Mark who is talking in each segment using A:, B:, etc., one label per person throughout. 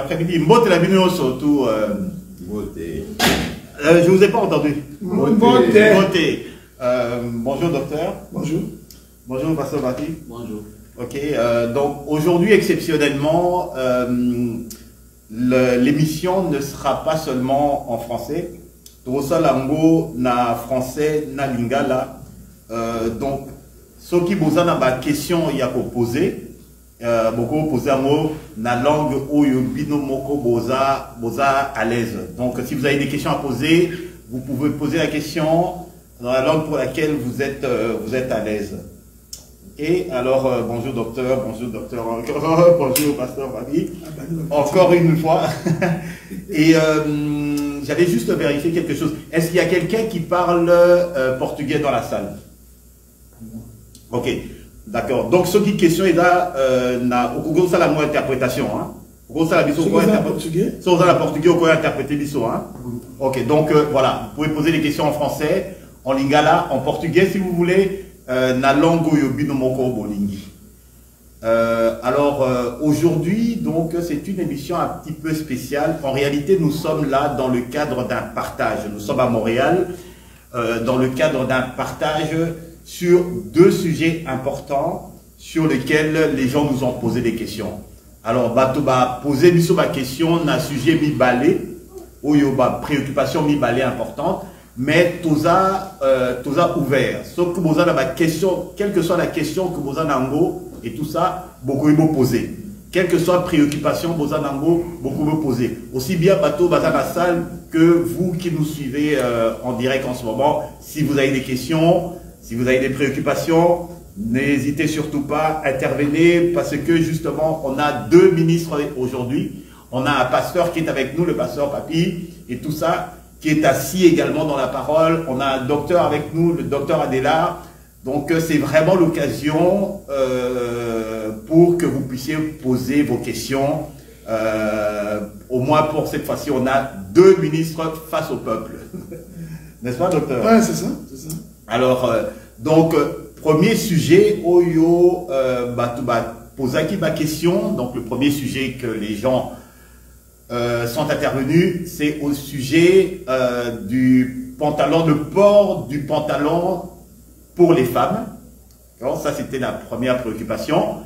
A: l'après-midi. Mbote la bino surtout. Je vous ai pas entendu.
B: Mbote.
A: Bonjour docteur.
B: Bonjour.
A: Bonjour pasteur Bati.
C: Bonjour.
A: Ok. Donc aujourd'hui exceptionnellement, l'émission ne sera pas seulement en français. Tosalango na français na lingala. Donc ceux qui posent la question il y a poser. Beaucoup poser un mot na langue où bino moko boza à l'aise. Donc si vous avez des questions à poser, vous pouvez poser la question dans la langue pour laquelle vous êtes à l'aise. Et alors bonjour docteur, bonjour pasteur Babi, encore une fois. Et j'allais juste vérifier quelque chose. Est-ce qu'il y a quelqu'un qui parle portugais dans la salle? Ok. D'accord. Donc, ce qui question est là, au ça la moins interprétation, hein. Au ça la biso quoi interpréter. Ça la portugais au quoi interpréter biso, hein. Ok. Donc, voilà. Vous pouvez poser des questions en français, en lingala, en portugais si vous voulez, na langue yobi no moko bolingi. Alors, aujourd'hui, donc, c'est une émission un petit peu spéciale. En réalité, nous sommes là dans le cadre d'un partage. Nous sommes à Montréal, dans le cadre d'un partage sur deux sujets importants sur lesquels les gens nous ont posé des questions. Alors, Batoba poser ma question na sujet mi balé, ou yoba préoccupation mi balé importante, mais toza ouvert. Sauf que vous avez ma question, quelle que soit la question que vous avez nango et tout ça, beaucoup vous poser. Quelle que soit la préoccupation, vous avez nango, beaucoup vous poser. Aussi bien bateau dans la salle que vous qui nous suivez en direct en ce moment. Si vous avez des questions, si vous avez des préoccupations, n'hésitez surtout pas à intervenir parce que justement, on a deux ministres aujourd'hui. On a un pasteur qui est avec nous, le pasteur Papi, et tout ça, qui est assis également dans la parole. On a un docteur avec nous, le docteur Adela. Donc, c'est vraiment l'occasion pour que vous puissiez poser vos questions. Au moins pour cette fois-ci, on a deux ministres face au peuple. N'est-ce pas, docteur?
B: Oui, c'est ça, c'est ça.
A: Alors, donc, premier sujet, Oyo, posaki ma question. Donc, le premier sujet que les gens sont intervenus, c'est au sujet du pantalon, de port du pantalon pour les femmes. Alors, ça, c'était la première préoccupation.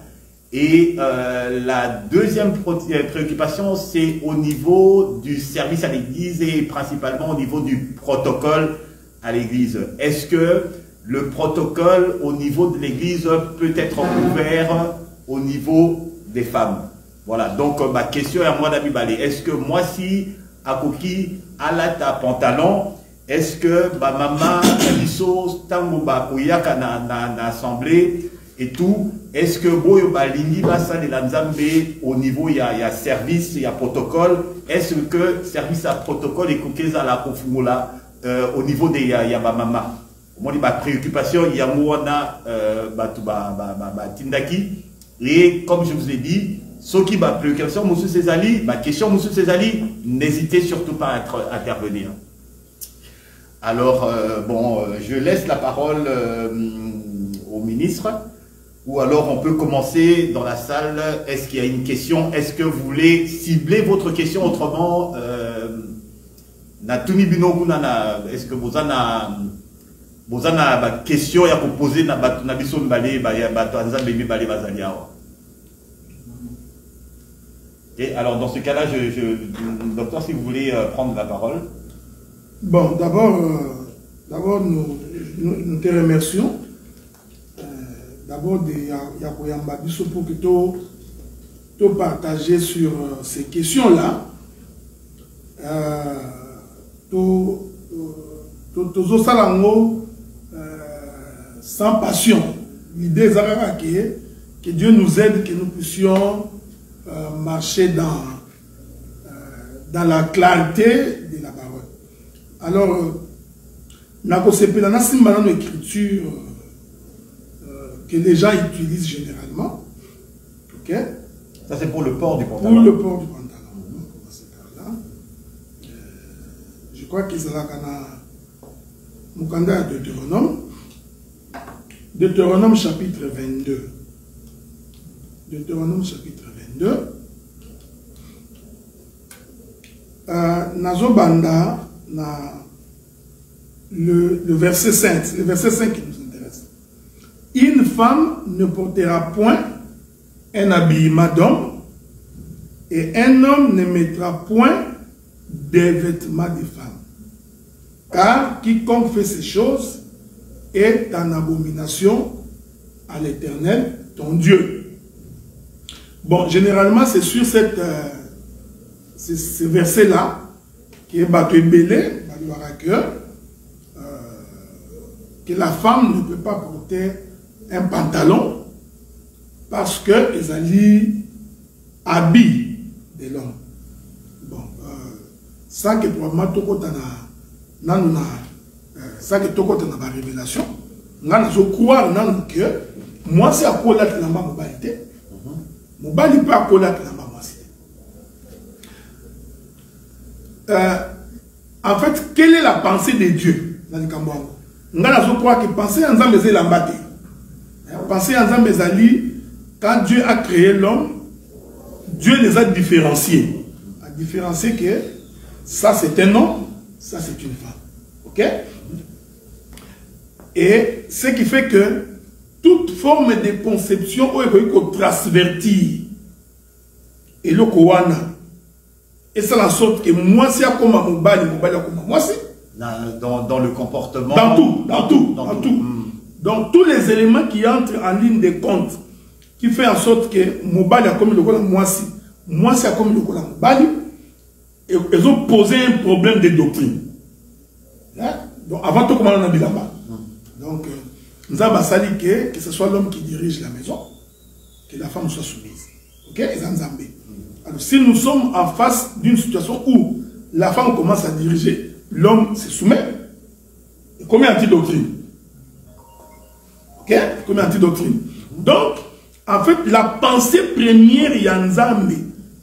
A: Et la deuxième préoccupation, c'est au niveau du service à l'église et principalement au niveau du protocole à l'église. Est-ce que le protocole au niveau de l'église peut être ouvert au niveau des femmes? Voilà, donc ma question est à moi d'Ami Balé. Est-ce que moi si à Koki à la pantalon, est-ce que ma maman biso tango ba koyaka na assemblée et tout, est-ce que boyo balingi basa de la nzambe au niveau il y a service, il y a protocole, est-ce que service à protocole et kokeza la kofumula au niveau des Yabamama. Moi, ma préoccupation, il y a Mouana Tindaki. Et comme je vous ai dit, ce qui ma préoccupation, Monsieur Césali, ma question, Monsieur Césali, n'hésitez surtout pas à intervenir. Alors, bon, je laisse la parole au ministre. Ou alors, on peut commencer dans la salle. Est-ce qu'il y a une question? Est-ce que vous voulez cibler votre question autrement? Est-ce que vous avez une question à poser na biso mbale et alors dans ce cas-là, docteur, si vous voulez prendre la parole.
B: Bon, d'abord nous te remercions. D'abord de Yakoyamba biso pour que tu partager sur ces questions-là. Sans passion. L'idée est que Dieu nous aide, que nous puissions marcher dans la clarté de la parole. Alors, c'est une écriture que les gens utilisent généralement. Ok?
A: Ça, c'est pour le port du pantalon.
B: Pour le port du pantalon. Je crois qu'ils sont là dans Mukanda de Deutéronome. Deutéronome chapitre 22. Deutéronome chapitre 22. Nazobanda, le verset 5, le verset 5 qui nous intéresse. Une femme ne portera point un habillement d'homme, et un homme ne mettra point des vêtements de femme. Car quiconque fait ces choses est en abomination à l'Éternel, ton Dieu. Bon, généralement, c'est sur ce verset-là qui est battu belé, que la femme ne peut pas porter un pantalon parce que les alliés habillent de l'homme. Bon, ça que probablement tout côté ça que tout côté dans la révélation, je crois que moi c'est à quoi la mobilité, mobile pas à quoi la en fait, quelle est la pensée de Dieu dans le Cambouango? Je crois que penser en Zambé c'est l'ambaté. Penser en Zambé Zali, quand Dieu a créé l'homme, Dieu les a différenciés. A différencié que ça c'est un homme, ça c'est une femme. Ok? Et ce qui fait que toute forme de conception est transvertie. Et le Kowana. Et c'est la sorte que moi, c'est comme un mobile, moi, c'est.
A: Dans le comportement.
B: Dans tout. Donc, tous les éléments qui entrent en ligne de compte, qui fait en sorte que mobile a comme le moi, c'est comme le mobile, et ils ont posé un problème de doctrine. Donc, avant tout, comment on a dit là-bas. Donc, nous avons sali que ce soit l'homme qui dirige la maison, que la femme soit soumise. Ok? Alors, si nous sommes en face d'une situation où la femme commence à diriger, l'homme se soumet, combien anti-doctrine? Ok? Combien anti-doctrine? Donc, en fait, la pensée première Yanzambe,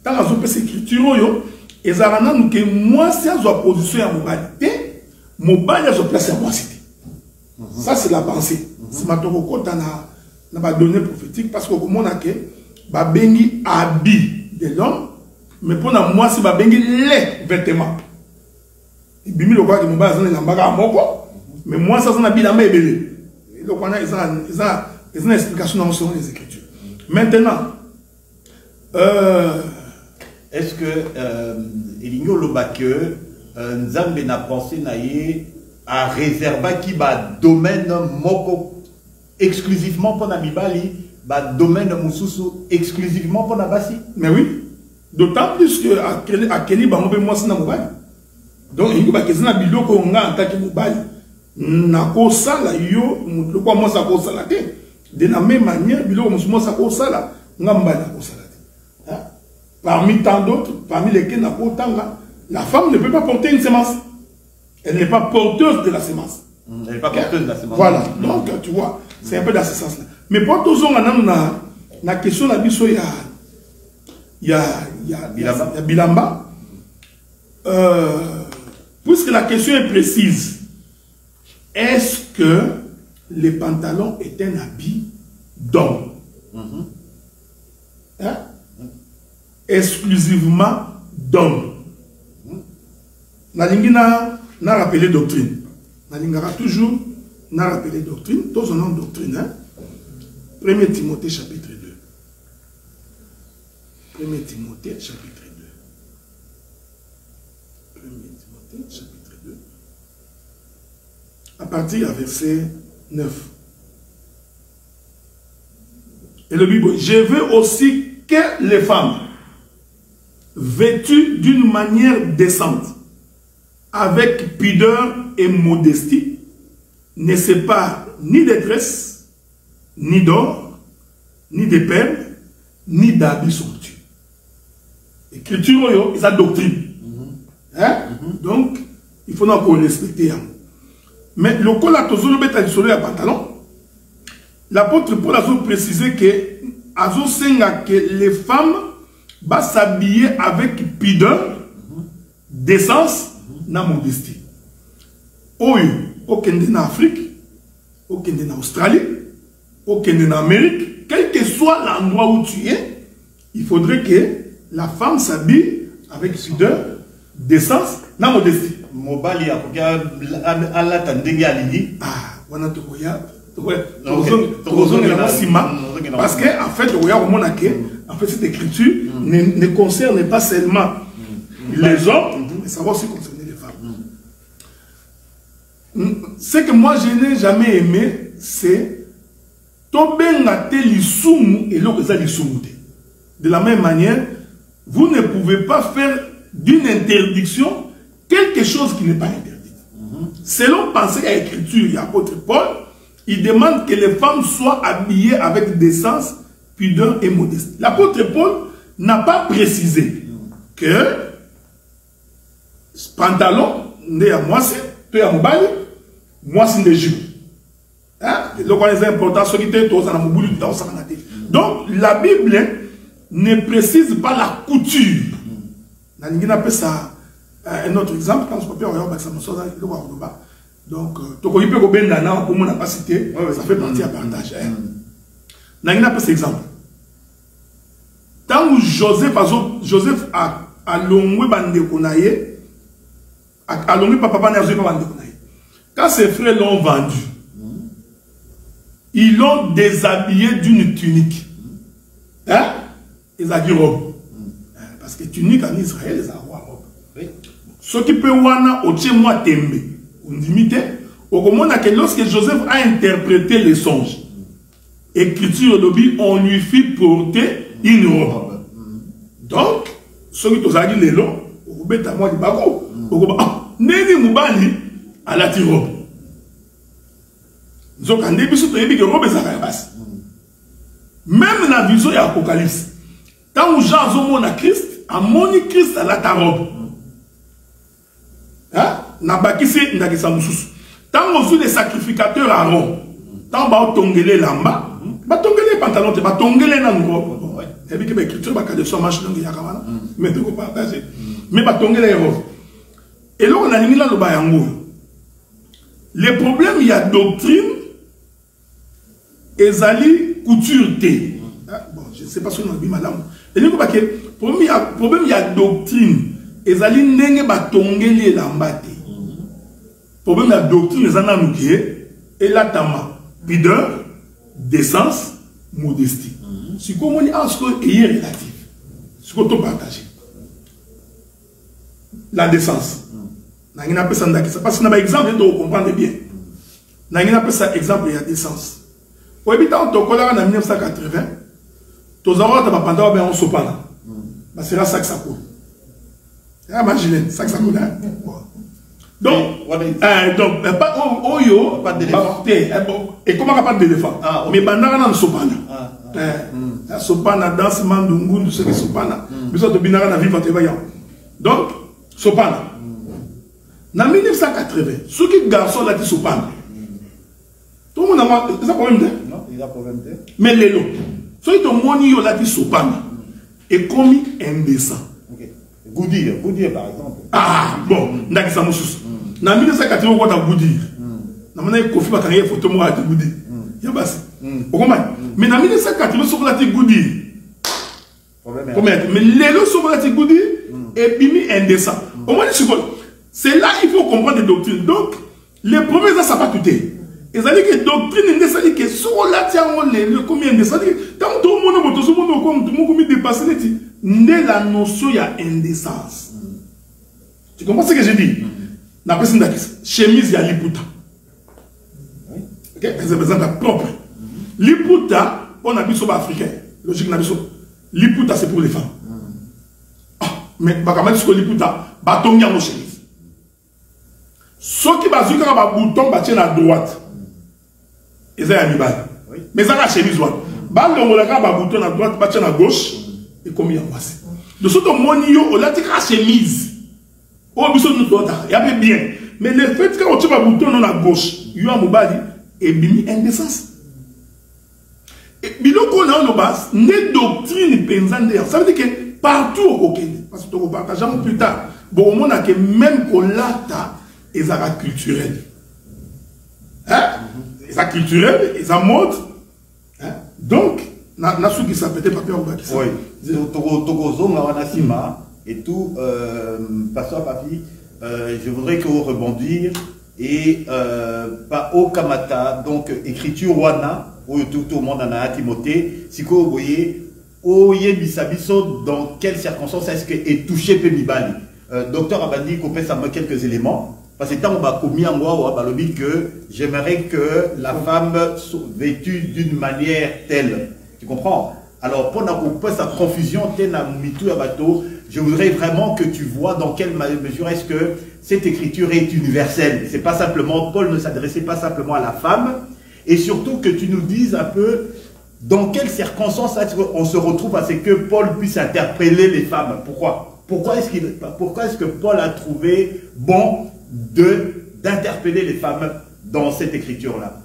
B: dans la zone écriture, et Zarana, que moi, si j'ai une position à moralité, mobile, j'ai place à moi cité. Ça, c'est la pensée. C'est ma toroko, dans la donnée prophétique, parce que comme on a que, Babengi habille de l'homme, mais pour moi, c'est Babengi les vêtements. Il bimi le quoi que mon bas est l'ambaga à moko, mais moi, ça, c'est un habit la main belé. Donc, on a une explication dans les Écritures. Maintenant,
A: est-ce que Eligno Lobake, Nzambe n'a pensé à réserver qui va domaine moko exclusivement pour Namibali, domaine Moussousou exclusivement pour Nabasi?
B: Mais oui. D'autant plus que à Kelly, moi, c'est Namibali. Donc, il y a des gens qui ont attaqué Namibali. Nako sala yo, moi, moi, ça cause la tête. De la même manière, moi, ça cause la tête. Parmi tant d'autres, parmi lesquels la femme ne peut pas porter une semence. Elle n'est pas porteuse de la semence.
A: Elle n'est pas porteuse de la semence.
B: Voilà. Donc, tu vois, c'est un peu dans ce sens-là. Mais pour tous on a la question de il y a Bilamba. Puisque la question est précise, est-ce que les pantalons est un habit d'homme? Exclusivement d'homme. Nalingina n'a rappelé doctrine. Nalingara toujours n'a rappelé doctrine. Tous en ont doctrine. 1 Timothée chapitre 2. 1 Timothée chapitre 2. 1 Timothée chapitre 2. À partir du verset 9. Et le Bible, je veux aussi que les femmes vêtues d'une manière décente, avec pudeur et modestie, ne séparent ni des tresses, ni d'or, ni de perles, ni d'habits somptueux. Écriture, c'est la doctrine. Donc, il faut encore respecter. Mais le col à toujours le mettre sur le pantalon. L'apôtre Paul a précisé que les femmes vont s'habiller avec pudeur, décence, na modestie. Au Kenya en Afrique, au Kenya en Australie, au Kenya en Amérique, quel que soit l'endroit où tu es, il faudrait que la femme s'habille avec pudeur, décence na modestie.
A: Mobali ya kokia ala tandenge alingi.
B: Ah, wana tokoya. Parce que en fait, en fait, cette écriture ne concerne pas seulement les hommes, mais ça va aussi concerner les femmes. Ce que moi je n'ai jamais aimé, c'est de la même manière, vous ne pouvez pas faire d'une interdiction quelque chose qui n'est pas interdit. Selon pensée à l'écriture, il y a l'apôtre Paul, il demande que les femmes soient habillées avec décence, pudeur et modestie. L'apôtre Paul n'a pas précisé que pantalon, né à moi c'est, toi à mobile, moi c'est des jupes. Donc c'est important, ce qui est donc la Bible ne précise pas la couture. On appelle ça un autre exemple, quand je peux pas donc, pour moi, n'a pas cité, ça fait partie à partage. N'a pas cet exemple. Tant que Joseph a longé bande konaye, a longé papa n'a pas bande konaye. Quand ses frères l'ont vendu, ils l'ont déshabillé d'une tunique. Hein? Ils ont dit robe. Parce que tunique en Israël, ils ont robe. Ce qui peut wana au moi tembe. On limite, lorsque Joseph a interprété les songes, écriture lobby, on lui fit porter une robe. Donc, ce qui t'a dit les longs, on va à moi du bago, Néni Moubali à la robe. Donc, en début, c'est que robe est à basse. Même la vision de l'Apocalypse, quand Jean a Christ, a moni Christ à la robe. Hein? Tant que les sacrificateurs à Aaron, tant que tongele lamba, ba tongele pantalon, ba tongele nango. Et puis que l'écriture va caler son marche langue yakamana, mais tu peux partager. Mais ba tongele robe. Et là on a mis là le bayango. Le problème il y a doctrine, ezali couture té. Bon, je ne sais pas si on a dit madame. Et là le problème il y a doctrine, ezali nenge ba tongele lamba té. Problème de la doctrine, les ananoukiés, et la tama, pudeur, décence, modestie. Si comme on dit, ce qui est relatif, ce qu'on peut partager. La décence. Parce que dans l'exemple, vous comprenez bien. Dans exemple, il y a décence. Au habitant, en 1980, tous les gens qui ont sopana. C'est là ça que ça coule. Imaginez, ça que ça coule. Donc, pas Oyo, pas d'éléphant. Et comment pas d'éléphant? Mais Bandana n'a sopana. Sopana, danse, mandungu, ce que sopana. Mais ça, de binara na vivre vaillant. Donc, sopana. En 1980, ceux qui garçons là qui sopana. Tout le monde a un problème. Non, il a un problème. Mais les lots, ceux qui ont moni là qui sopana est commis indécent.
A: Goudir par exemple.
B: Ah, bon, n'a ça moussous. Na 1980 on va Goudir. Na mana Kofi Bakary photo moi de Goudir. Ya basi. Mais na 1980 sur la Goudir. Mais les lots sur la Goudir et bimi indécent. Au moins c'est là il faut comprendre les doctrines. Donc les premiers ça pas tout est. Et ça dit que doctrine indécent dit que sur la le combien indécent dit tant tout le monde comme tout le monde dépassé la notion il y a indécence. Tu comprends ce que je dis? La personne qui chemise, il y a liputa. Ok? C'est exemple propre. Liputa, on a vu sur africain. Logique, on a vu sur. Liputa, c'est pour les femmes. Mais, quand même, ce que liputa, bâton, il y a une chemise. Ce qui va sur un bouton, il à droite. Et ça, il y a une balle. Mais ça, la chemise, droite. Balle, on a un bouton à droite, il à gauche. Et combien il y a passé? De ce que on a dit la chemise. Oh, il y avait bien. Mais le fait qu'on tire un bouton à gauche, il y a un mobile et bimi indécence. Et biloko na on bas, ne doctrine pensante. Ça veut dire que partout au Kenya, parce que on partage plus tard. Bon, on a que même qu'on lata et ça culturel. Hein? Ça culturel, et ça mode. Donc, na su qui s'appelle papier au bas.
A: Oui. Tokozonga wana sima. et tout, Pasteur Papi, je voudrais que vous rebondir et pas au Kamata, donc écriture Wana, où tout le monde en a Timothée, si vous voyez, dans quelles circonstances est-ce que est touché Pemibali. Docteur Abandi, qu'on peut savoir quelques éléments. Parce que tant on va commis en moi, que j'aimerais que la femme soit vêtue d'une manière telle. Tu comprends? Alors, pour n'avoir sa confusion, je voudrais vraiment que tu vois dans quelle mesure est-ce que cette écriture est universelle. C'est pas simplement, Paul ne s'adressait pas simplement à la femme. Et surtout que tu nous dises un peu dans quelles circonstances est-ce qu'on se retrouve à ce que Paul puisse interpeller les femmes. Pourquoi est-ce que Paul a trouvé bon d'interpeller les femmes dans cette écriture-là?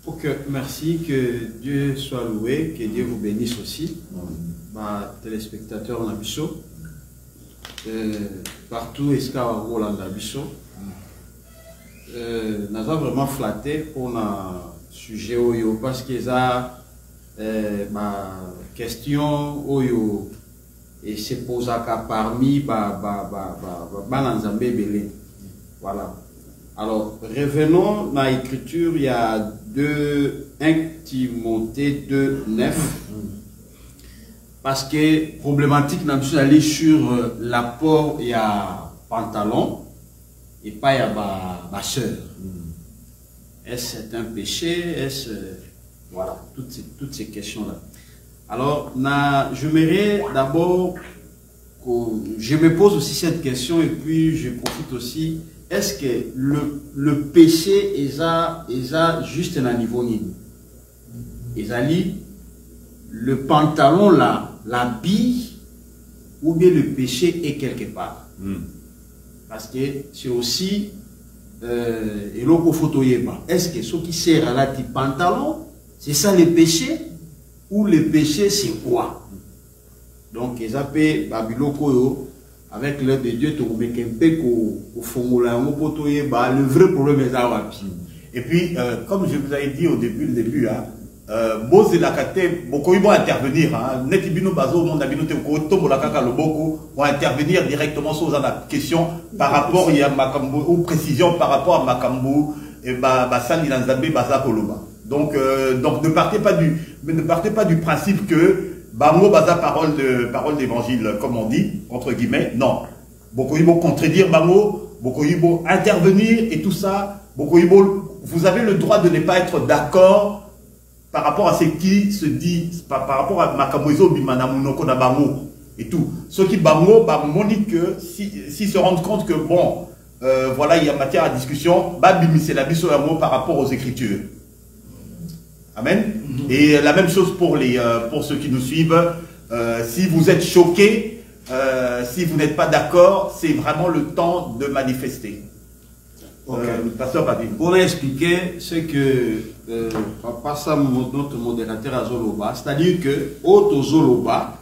C: Ok, merci, que Dieu soit loué, que Dieu vous bénisse aussi, téléspectateurs en Abisso, partout, est-ce qu'il y a un rôle en Abisso? Nous avons vraiment flatté pour un sujet parce qu'il y a ma question et se pose parmi voilà. Alors, revenons dans l'écriture, il y a 1 Timothée 2, 9. Parce que problématique, nous sommes allés sur l'apport, il y a pantalon et pas il y a ma soeur. Est-ce c'est un péché? Est-ce voilà, toutes ces questions-là. Alors, j'aimerais d'abord que je me pose aussi cette question et puis je profite aussi. Est-ce que le péché est juste à un niveau ni? Le pantalon là, l'habille, ou bien le péché est quelque part? Parce que c'est aussi et l'autre photo. Est-ce que ce qui sert à la type pantalon, c'est ça le péché? Ou le péché c'est quoi? Donc ils appellent Babiloko avec l'aide de Dieu tu remets un peu au formulaire le vrai problème est là.
A: Et puis comme je vous avais dit au début hein, Bose la kate beaucoup ils vont intervenir hein netibino bazo monde abinote ko tombo la kaka loboko vont intervenir directement sur la question par rapport il y a makambo ou précision par rapport à makambo et sali dans Zambé baza koloba. Donc ne partez pas du principe que Bango baza parole d'évangile, comme on dit, entre guillemets. Non. Bokoyibo contredire Bango, Bokoyibo intervenir et tout ça. Bokoyibo, vous avez le droit de ne pas être d'accord par rapport à ce qui se dit, par rapport à Makamoizo Bimanamunoko na Bango et tout. Ceux qui Bango, dit que s'ils se rendent compte que bon, voilà, il y a matière à discussion, c'est la biso par rapport aux Écritures. Amen. Et la même chose pour ceux qui nous suivent. Si vous êtes choqués, si vous n'êtes pas d'accord, c'est vraiment le temps de manifester. Pasteur Papi.
C: Pour expliquer ce que Papa Sam, notre modérateur à Zoloba, c'est-à-dire que autre Zoloba,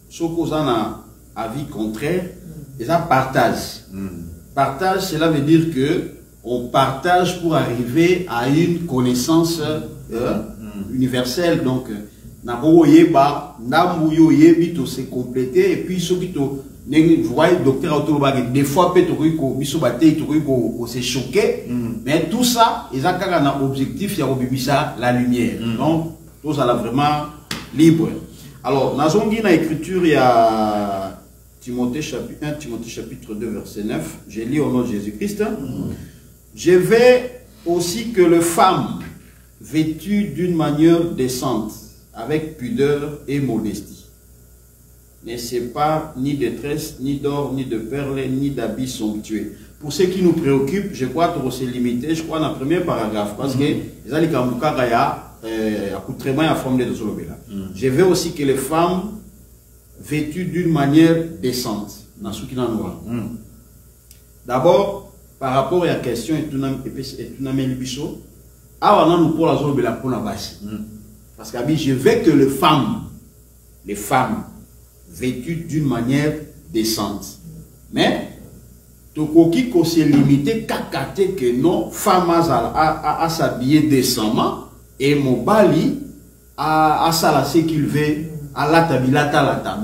C: ceux qui ont un avis contraire, ils partagent. Partage, cela veut dire que on partage pour arriver à une connaissance universelle. Donc, c'est complété et puis ceux qui vous voyez docteur des fois peut-être c'est choqué mais tout ça ils ont un objectif il y a la lumière donc tout ça là vraiment libre. Alors dans l'écriture il y a Timothée chapitre 1 Timothée chapitre 2 verset 9 j'ai lu au nom de Jésus-Christ. Je vais aussi que les femmes vêtues d'une manière décente avec pudeur et modestie ne séparent ni de tresses, ni d'or, ni de perles, ni d'habits somptueux. Pour ce qui nous préoccupe, je crois que c'est limité, je crois, dans le premier paragraphe, parce que les accoutrements à forme de Zolobela. Je veux aussi que les femmes vêtues d'une manière décente, dans ce qui est noir. D'abord, par rapport à la question, parce que je veux que les femmes vêtues d'une manière décente. Mais, Tokoki ko se limité qu'à que non, femme à s'habiller décemment et mon bali à ça ce qu'il veut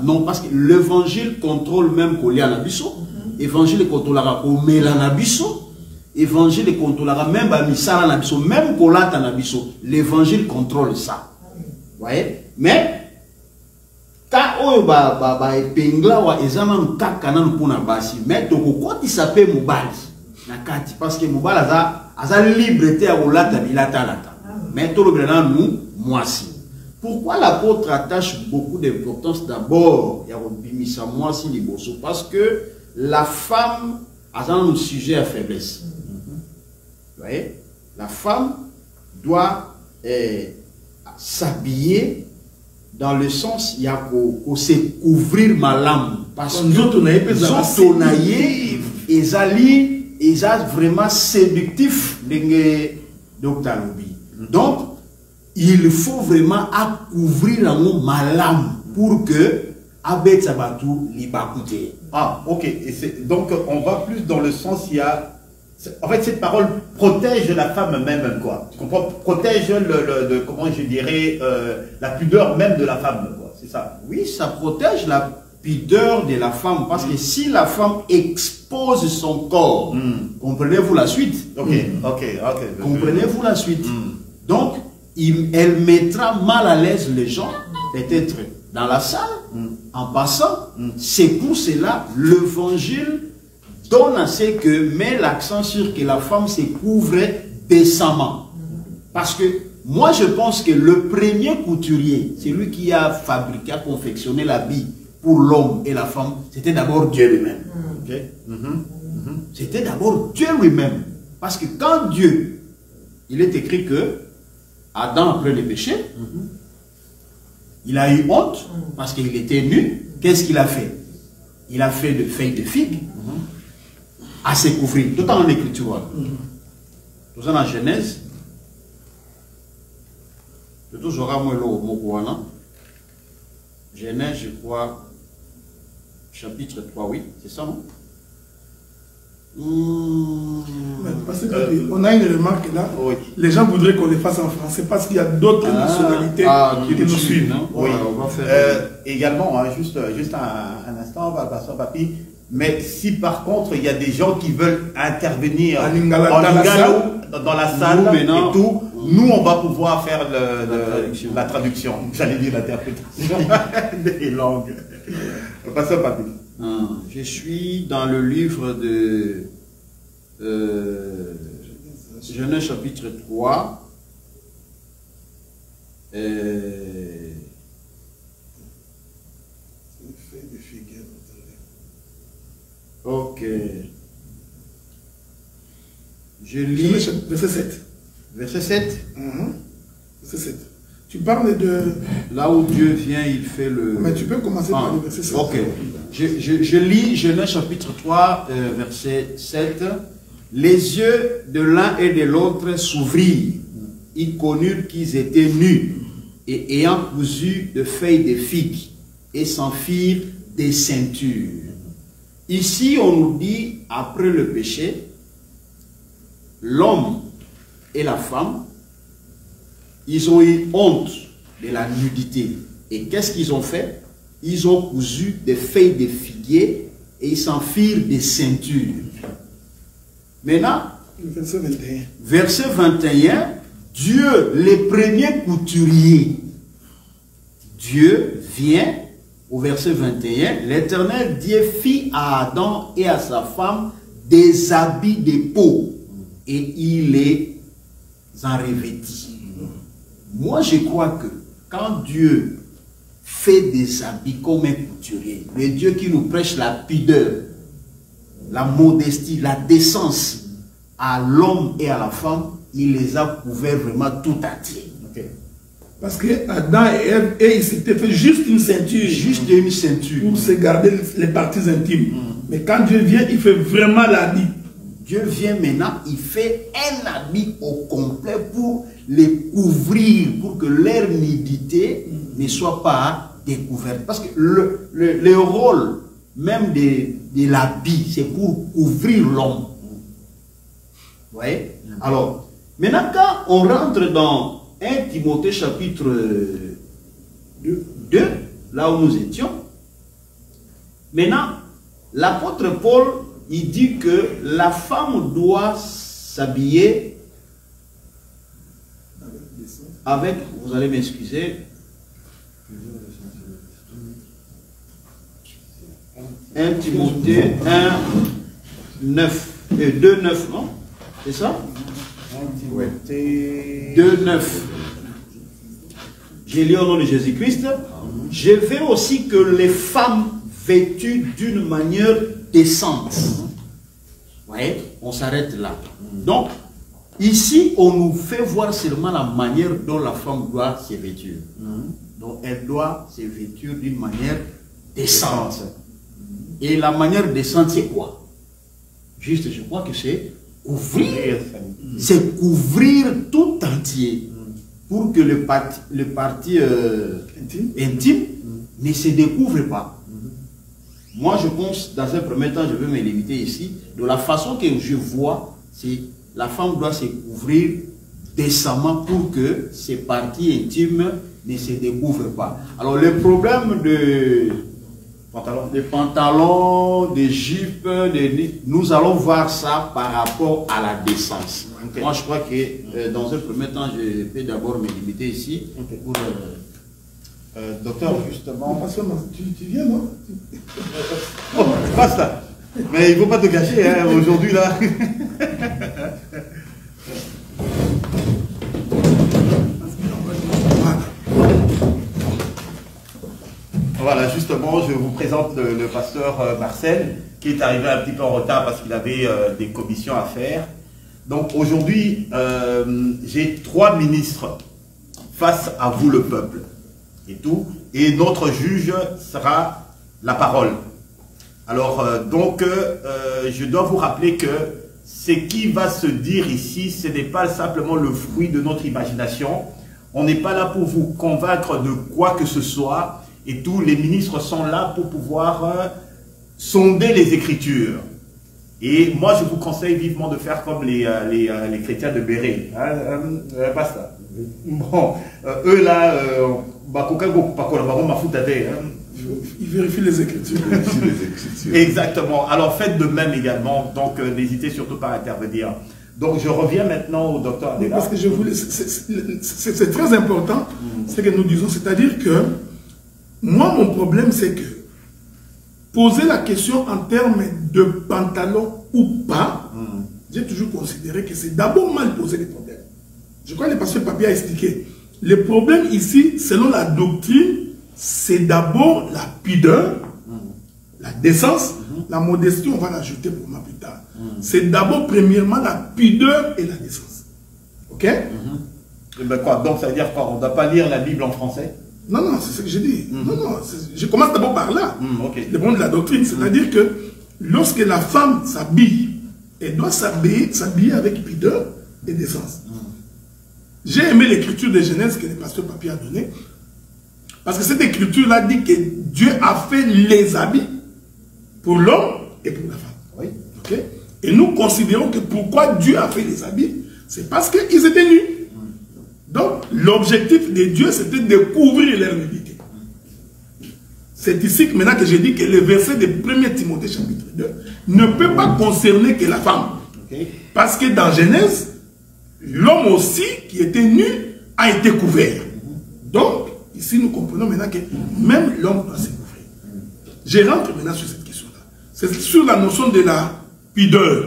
C: Non, parce que l'évangile contrôle même qu'on y a l'abisso. L'évangile contrôlera qu'on met l'abisso. L'évangile contrôlera même bamisala l'abisso, même qu'on l'a l'abisso. L'évangile contrôle ça. Vous voyez? Mais quand on va épingler ou examiner kakana nous pour na basi, mais donc quand il s'appelle mobali, nakati parce que mobali a liberté à olata bilata. Mais tout le monde nous moi si. Pourquoi l'apôtre attache beaucoup d'importance d'abord à Robimisa moi si liboso? Parce que la femme a un sujet à faiblesse. Vous voyez? La femme doit s'habiller dans le sens il y a qu'on se couvrir ma lame parce que nous ils ont vraiment séductif donc il faut vraiment couvrir ma lame pour que Abed Sabatou l'ibakouté.
A: Ah, ok. Donc on va plus dans le sens il y a. En fait, cette parole protège la femme même, quoi. Tu comprends? Protège comment je dirais, la pudeur même de la femme, quoi. C'est ça?
C: Oui, ça protège la pudeur de la femme. Parce que si la femme expose son corps, comprenez-vous la suite?
A: Ok.
C: Comprenez-vous la suite? Donc, elle mettra mal à l'aise les gens, peut-être dans la salle, en passant. C'est pour cela, l'évangile donne à ce que met l'accent sur que la femme se couvre décemment. Parce que moi je pense que le premier couturier, celui qui a fabriqué, a confectionné l'habit pour l'homme et la femme, c'était d'abord Dieu lui-même. C'était d'abord Dieu lui-même. Parce que quand Dieu, il est écrit que Adam après le péché, il a eu honte parce qu'il était nu. Qu'est-ce qu'il a fait? Il a fait de feuilles de figue à se couvrir, tout en l'écriture. Tout ça dans la Genèse. De tout j'aurai moi le Genèse, je crois, chapitre 3, oui, c'est ça, non?
B: Parce qu'on a une remarque là, les gens voudraient qu'on les fasse en français parce qu'il y a d'autres nationalités qui nous suivent.
A: Oui. On va faire également, juste un instant, on va passer au papier. Mais si par contre il y a des gens qui veulent intervenir en lingala dans la salle et tout, nous on va pouvoir faire la traduction. J'allais dire l'interprétation des langues. On va passer au papier.
C: Je suis dans le livre de Genèse chapitre 3. Ok. Je lis
B: verset 7.
C: Verset 7.
B: Verset 7. Tu parles de...
C: Là où Dieu vient, il fait le...
B: Mais tu peux commencer par le verset 7.
C: Ok. Je lis Genèse chapitre 3, verset 7. Les yeux de l'un et de l'autre s'ouvrirent. Ils connurent qu'ils étaient nus et ayant cousu de feuilles de figue et s'en firent des ceintures. Ici, on nous dit, après le péché, l'homme et la femme, ils ont eu honte de la nudité. Et qu'est-ce qu'ils ont fait? Ils ont cousu des feuilles de figuier et ils s'en firent des ceintures. Maintenant, verset 21, Dieu, le premier couturier, Dieu vient, au verset 21, l'Éternel Dieu fit à Adam et à sa femme des habits de peau et il les en revêtit. Moi, je crois que quand Dieu fait des habits comme un couturier, le Dieu qui nous prêche la pudeur, la modestie, la décence à l'homme et à la femme, il les a couverts vraiment tout entiers.
B: Parce que Adam et Ève, ils s'étaient fait juste une ceinture.
C: Juste une ceinture.
B: Pour se garder les parties intimes. Mais quand Dieu vient, il fait vraiment l'habit.
C: Dieu vient maintenant, il fait un habit au complet pour les couvrir, pour que leur nudité ne soit pas découverte. Parce que le rôle même de l'habit, c'est pour couvrir l'homme. Vous voyez? Alors, maintenant quand on rentre dans 1 Timothée chapitre 2, là où nous étions. Maintenant, l'apôtre Paul, il dit que la femme doit s'habiller avec, vous allez m'excuser, 1 Timothée 1, 9, 2, 9, non? C'est ça? 2, 9. J'ai lu au nom de Jésus-Christ. Je veux aussi que les femmes vêtues d'une manière décente. Vous voyez, on s'arrête là. Donc, ici, on nous fait voir seulement la manière dont la femme doit se vêtir. Donc, elle doit se vêtir d'une manière décente. Et la manière décente, c'est quoi? Juste, je crois que c'est couvrir. C'est couvrir tout entier pour que le parti intime ne se découvre pas. Moi, je pense, dans un premier temps, je vais me limiter ici. De la façon que je vois, c'est la femme doit se couvrir décemment pour que ces parties intimes ne se découvrent pas. Alors, le problème des pantalons, des jupes, nous allons voir ça par rapport à la décence. Okay. Moi, je crois que dans un premier temps, je vais d'abord me limiter ici. Okay. Pour,
A: docteur, justement...
B: Tu viens, non?
A: Oh, passe là. Mais il ne faut pas te cacher, hein, aujourd'hui, là. Voilà, justement, je vous présente le pasteur Marcel, qui est arrivé un petit peu en retard parce qu'il avait des commissions à faire. Donc aujourd'hui, j'ai 3 ministres face à vous, le peuple, et tout. Et notre juge sera la parole. Alors, je dois vous rappeler que ce qui va se dire ici, ce n'est pas simplement le fruit de notre imagination. On n'est pas là pour vous convaincre de quoi que ce soit. Et tous les ministres sont là pour pouvoir sonder les Écritures. Et moi, je vous conseille vivement de faire comme les chrétiens de Béret. Basta. Bon, eux là,
B: ils vérifient les Écritures.
A: Exactement. Alors faites de même également. Donc n'hésitez surtout pas à intervenir. Donc je reviens maintenant au docteur Adela.
B: Parce que je voulais, c'est très important ce que nous disons. C'est-à-dire que moi, mon problème, c'est que poser la question en termes de pantalon ou pas, j'ai toujours considéré que c'est d'abord mal poser les problèmes. Je crois que le pasteur Papi a expliqué. Le problème ici, selon la doctrine, c'est d'abord la pudeur, la décence, la modestie, on va l'ajouter pour moi plus tard. C'est d'abord, premièrement, la pudeur et la décence. Ok?
A: Ben quoi, donc ça veut dire quoi? On ne doit pas lire la Bible en français?
B: Non, non, c'est ce que j'ai dit. Non, non, je commence d'abord par là. Le bon de la doctrine, c'est-à-dire que lorsque la femme s'habille, elle doit s'habiller avec pudeur et décence. J'ai aimé l'écriture de Genèse que le pasteur Papi a donnée, parce que cette écriture-là dit que Dieu a fait les habits pour l'homme et pour la femme.
A: Oui.
B: Okay? Et nous considérons que pourquoi Dieu a fait les habits, c'est parce qu'ils étaient nus. Donc, l'objectif de Dieu, c'était de couvrir leur nudité. C'est ici que maintenant que je dis que le verset de 1 Timothée chapitre 2 ne peut pas concerner que la femme. Parce que dans Genèse, l'homme aussi qui était nu a été couvert. Donc, ici nous comprenons maintenant que même l'homme doit se couvrir. Je rentre maintenant sur cette question-là. C'est sur la notion de la pudeur.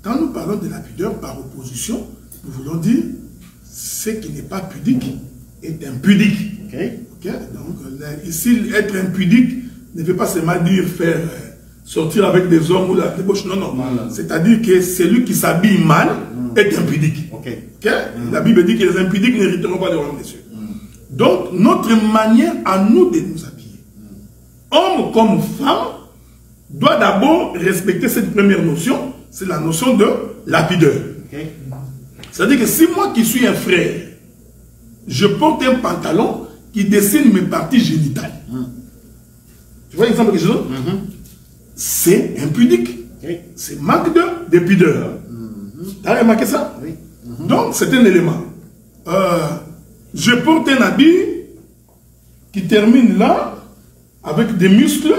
B: Quand nous parlons de la pudeur par opposition, nous voulons dire ce qui n'est pas pudique est impudique. Donc ici, être impudique ne veut pas seulement dire faire sortir avec des hommes ou la débauche. Non, non. C'est-à-dire que celui qui s'habille mal est impudique. La Bible dit que les impudiques n'hériteront pas le royaume des cieux. Donc, notre manière à nous de nous habiller, homme comme femme, doit d'abord respecter cette première notion, c'est la notion de la pudeur. C'est-à-dire que si moi qui suis un frère, je porte un pantalon qui dessine mes parties génitales. Tu vois l'exemple que je donne? C'est impudique. C'est manque de pudeur. Tu as remarqué ça? Donc, c'est un élément. Je porte un habit qui termine là, avec des muscles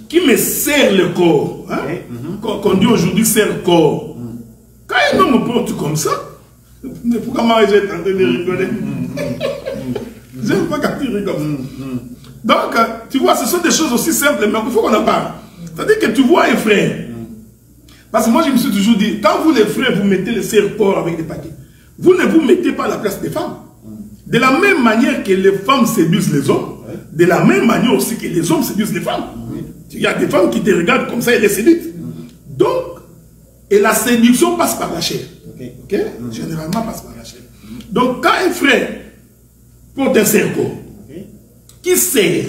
B: qui me serrent le corps. Hein? Qu'on dit aujourd'hui serre le corps. Quand un homme porte comme ça, pourquoi moi j'ai tenté de rigoler? J'aime pas quand tu rigoles. Donc, tu vois, ce sont des choses aussi simples, mais il faut qu'on en parle. C'est-à-dire que tu vois un frère. Parce que moi, je me suis toujours dit, quand vous les frères, vous mettez le serre-corps avec des paquets, vous ne vous mettez pas à la place des femmes. De la même manière que les femmes séduisent les hommes, de la même manière aussi que les hommes séduisent les femmes. Il y a des femmes qui te regardent comme ça et les séduisent. Donc, et la séduction passe par la chair. Okay? Généralement, passe par la chair. Donc, quand un frère porte un serre-corps qui serre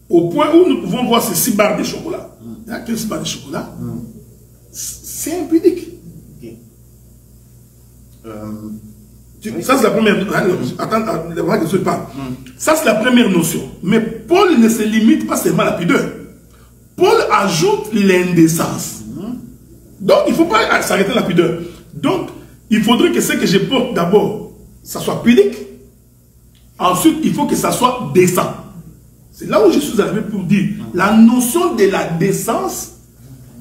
B: au point où nous pouvons voir ces 6 barres de chocolat, il y a que 6 barres de chocolat, c'est impudique. Ça, c'est la première. Attends, que je parle. Ça, c'est la première notion. Mais Paul ne se limite pas seulement à la pudeur. Paul ajoute l'indécence. Donc, il ne faut pas s'arrêter à la pudeur. Donc, il faudrait que ce que je porte d'abord, ça soit pudique. Ensuite, il faut que ça soit décent. C'est là où je suis arrivé pour dire la notion de la décence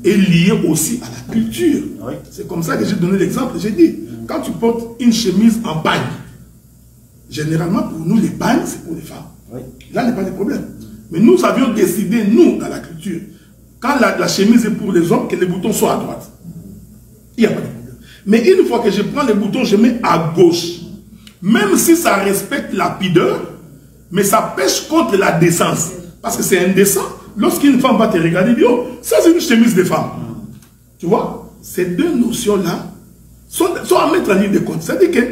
B: est liée aussi à la culture. C'est comme ça que j'ai donné l'exemple. J'ai dit, quand tu portes une chemise en pagne, généralement pour nous, les pagnes, c'est pour les femmes. Là, il n'y a pas de problème. Mais nous avions décidé, nous, dans la culture, quand la chemise est pour les hommes, que les boutons soient à droite. Il n'y a pas de problème. Mais une fois que je prends les boutons, je mets à gauche. Même si ça respecte la pudeur, mais ça pêche contre la décence. Parce que c'est indécent. Lorsqu'une femme va te regarder, dit, oh, ça c'est une chemise de femme. Tu vois, ces deux notions-là sont à mettre en ligne de compte. C'est-à-dire que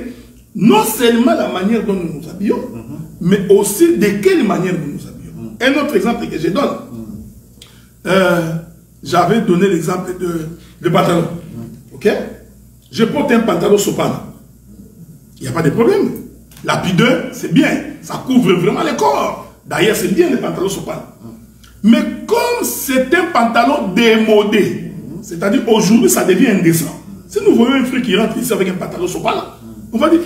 B: non seulement la manière dont nous nous habillons, mais aussi de quelle manière nous nous habillons. Un autre exemple que je donne, j'avais donné l'exemple de pantalon. Ok? Je porte un pantalon sopana. Il n'y a pas de problème. La pudeur, c'est bien. Ça couvre vraiment le corps. D'ailleurs, c'est bien les pantalons sopana. Mais comme c'est un pantalon démodé, c'est-à-dire aujourd'hui, ça devient indécent. Si nous voyons un frère qui rentre ici avec un pantalon sopana, on va dire,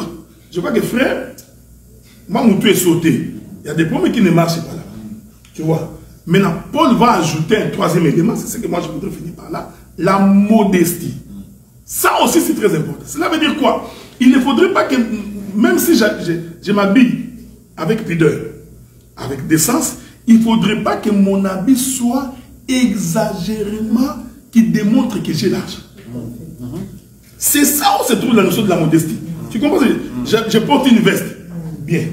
B: je crois que frère, moi, mon tout est sauté. Il y a des problèmes qui ne marchent pas là. Tu vois. Maintenant, Paul va ajouter un troisième élément, c'est ce que moi je voudrais finir par là, la modestie. Ça aussi, c'est très important. Cela veut dire quoi? Il ne faudrait pas que, même si je m'habille avec pudeur, avec décence, il ne faudrait pas que mon habit soit exagérément qui démontre que j'ai l'argent. C'est ça où se trouve la notion de la modestie. Tu comprends? Je porte une veste. Bien.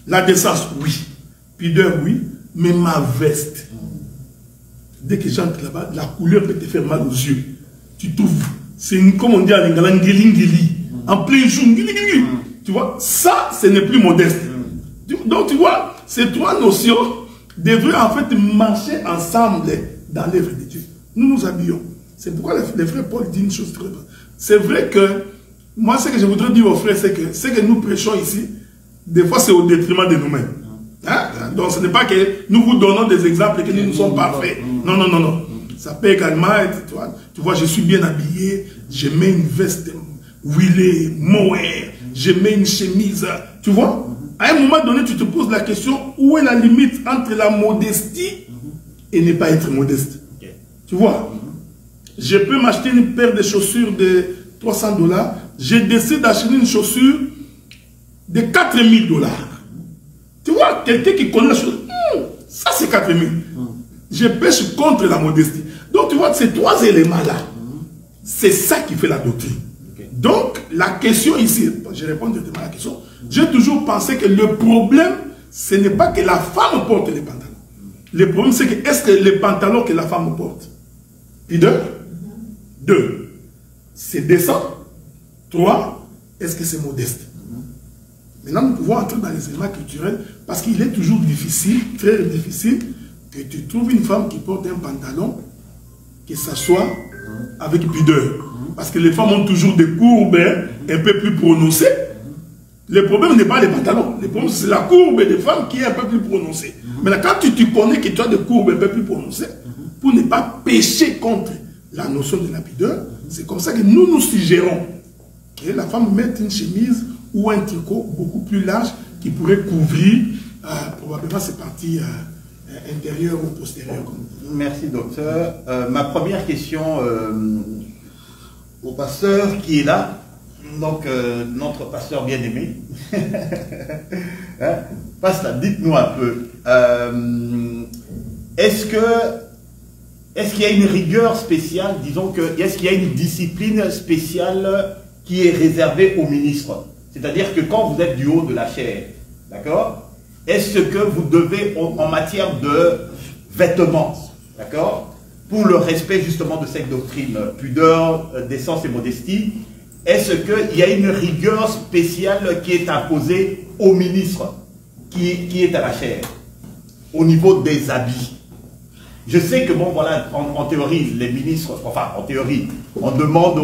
B: La décence, oui. Pudeur, oui. Mais ma veste, dès que j'entre là-bas, la couleur peut te faire mal aux yeux. Tu trouves. C'est comme on dit à l'ingala, en plein jour. Tu vois, ça, ce n'est plus modeste. Donc, tu vois, ces trois notions devraient en fait marcher ensemble dans l'œuvre de Dieu. Nous nous habillons. C'est pourquoi les frères Paul dit une chose très importante. C'est vrai que, moi, ce que je voudrais dire aux frères, c'est que ce que nous prêchons ici, des fois, c'est au détriment de nous-mêmes. Hein? Donc, ce n'est pas que nous vous donnons des exemples et que nous sommes parfaits. Non, non, non, non. Ça peut également être, tu vois, je suis bien habillé, je mets une veste huilée, mohair, je mets une chemise, tu vois. À un moment donné, tu te poses la question, où est la limite entre la modestie et ne pas être modeste? Tu vois, je peux m'acheter une paire de chaussures de $300, je décide d'acheter une chaussure de $4000. Tu vois, quelqu'un qui connaît la chose, ça c'est 4000. Je pêche contre la modestie. Donc tu vois, ces trois éléments-là, c'est ça qui fait la doctrine. Donc, la question ici, je réponds directement à la question, j'ai toujours pensé que le problème, ce n'est pas que la femme porte les pantalons. Le problème, c'est que est-ce que les pantalons que la femme porte? Et deux, c'est décent. 3, est-ce que c'est modeste? Maintenant, nous pouvons entrer dans les éléments culturels parce qu'il est toujours difficile, très difficile, que tu trouves une femme qui porte un pantalon, que ça soit avec pudeur. Parce que les femmes ont toujours des courbes un peu plus prononcées. Le problème n'est pas les pantalons. Le problème, c'est la courbe des femmes qui est un peu plus prononcée. Mais là, quand tu connais que tu as des courbes un peu plus prononcées, pour ne pas pécher contre la notion de la pudeur, c'est comme ça que nous suggérons que la femme mette une chemise ou un tricot beaucoup plus large qui pourrait couvrir probablement c'est partie intérieure ou postérieure.
A: Merci docteur. Ma première question au pasteur qui est là, donc notre pasteur bien-aimé. Hein? Pasteur, dites-nous un peu, est-ce qu'il y a une rigueur spéciale, disons que, est-ce qu'il y a une discipline spéciale qui est réservée aux ministres? C'est-à-dire que quand vous êtes du haut de la chair, d'accord, est-ce que vous devez, en matière de vêtements, d'accord, pour le respect justement de cette doctrine, pudeur, décence et modestie, est-ce qu'il y a une rigueur spéciale qui est imposée au ministre qui est à la chair, au niveau des habits? Je sais que, bon, voilà, en théorie, les ministres, enfin, en théorie, on demande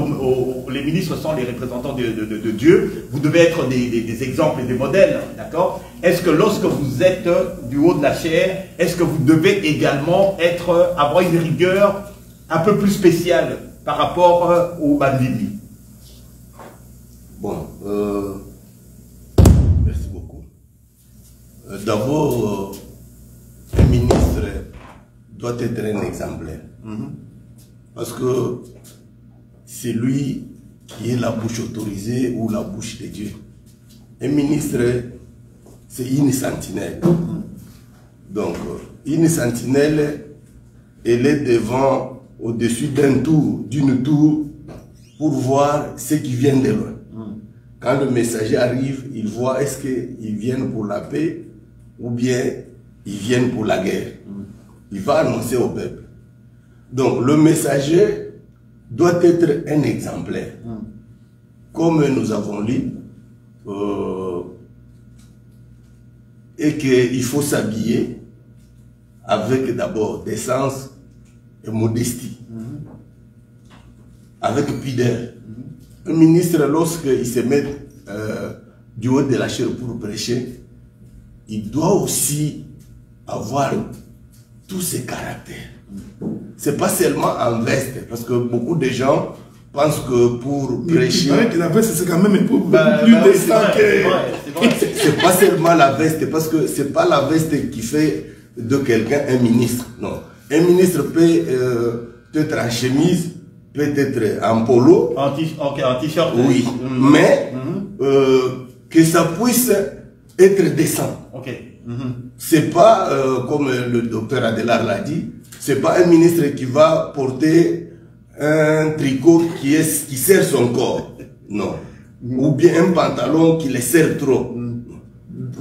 A: les ministres sont les représentants de Dieu, vous devez être des exemples et des modèles, d'accord? Est-ce que lorsque vous êtes du haut de la chair, est-ce que vous devez également avoir une rigueur un peu plus spéciale par rapport au bandini?
D: Bon, merci beaucoup. D'abord, un ministre doit être un exemplaire. Parce que c'est lui qui est la bouche autorisée ou la bouche de Dieu. Un ministre, c'est une sentinelle. Donc, une sentinelle, elle est devant, au-dessus d'un tour, d'une tour, pour voir ce qui vient de loin. Quand le messager arrive, il voit est-ce qu'ils viennent pour la paix ou bien ils viennent pour la guerre. Il va annoncer au peuple. Donc le messager doit être un exemplaire. Comme nous avons lu, et qu'il faut s'habiller avec d'abord décence et modestie, avec pudeur. Un ministre, lorsqu'il se met du haut de la chair pour prêcher, il doit aussi avoir tous ces caractères. C'est pas seulement en veste, parce que beaucoup de gens pensent que pour prêcher...
B: Il paraît que la veste, c'est quand même un peu plus décent que...
D: C'est pas seulement la veste, parce que c'est pas la veste qui fait de quelqu'un un ministre. Non. Un ministre peut être en chemise, peut-être en polo.
A: En t-shirt.
D: Oui. Mais que ça puisse être décent.
A: Ok.
D: C'est pas, comme le docteur Adelar l'a dit, c'est pas un ministre qui va porter un tricot qui serre son corps. Non. Ou bien un pantalon qui le serre trop.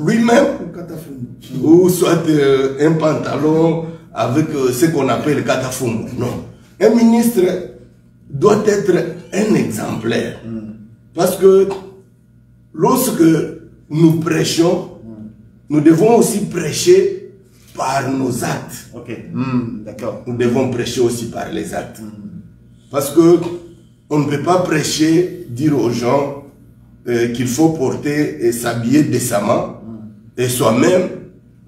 D: Lui-même, ou soit un pantalon avec ce qu'on appelle le catafum. Non. Un ministre doit être un exemplaire. Parce que lorsque nous prêchons, nous devons aussi prêcher par nos actes.
A: Ok, d'accord.
D: Nous devons prêcher aussi par les actes. Parce que on ne peut pas prêcher, dire aux gens qu'il faut porter et s'habiller décemment, et soi-même,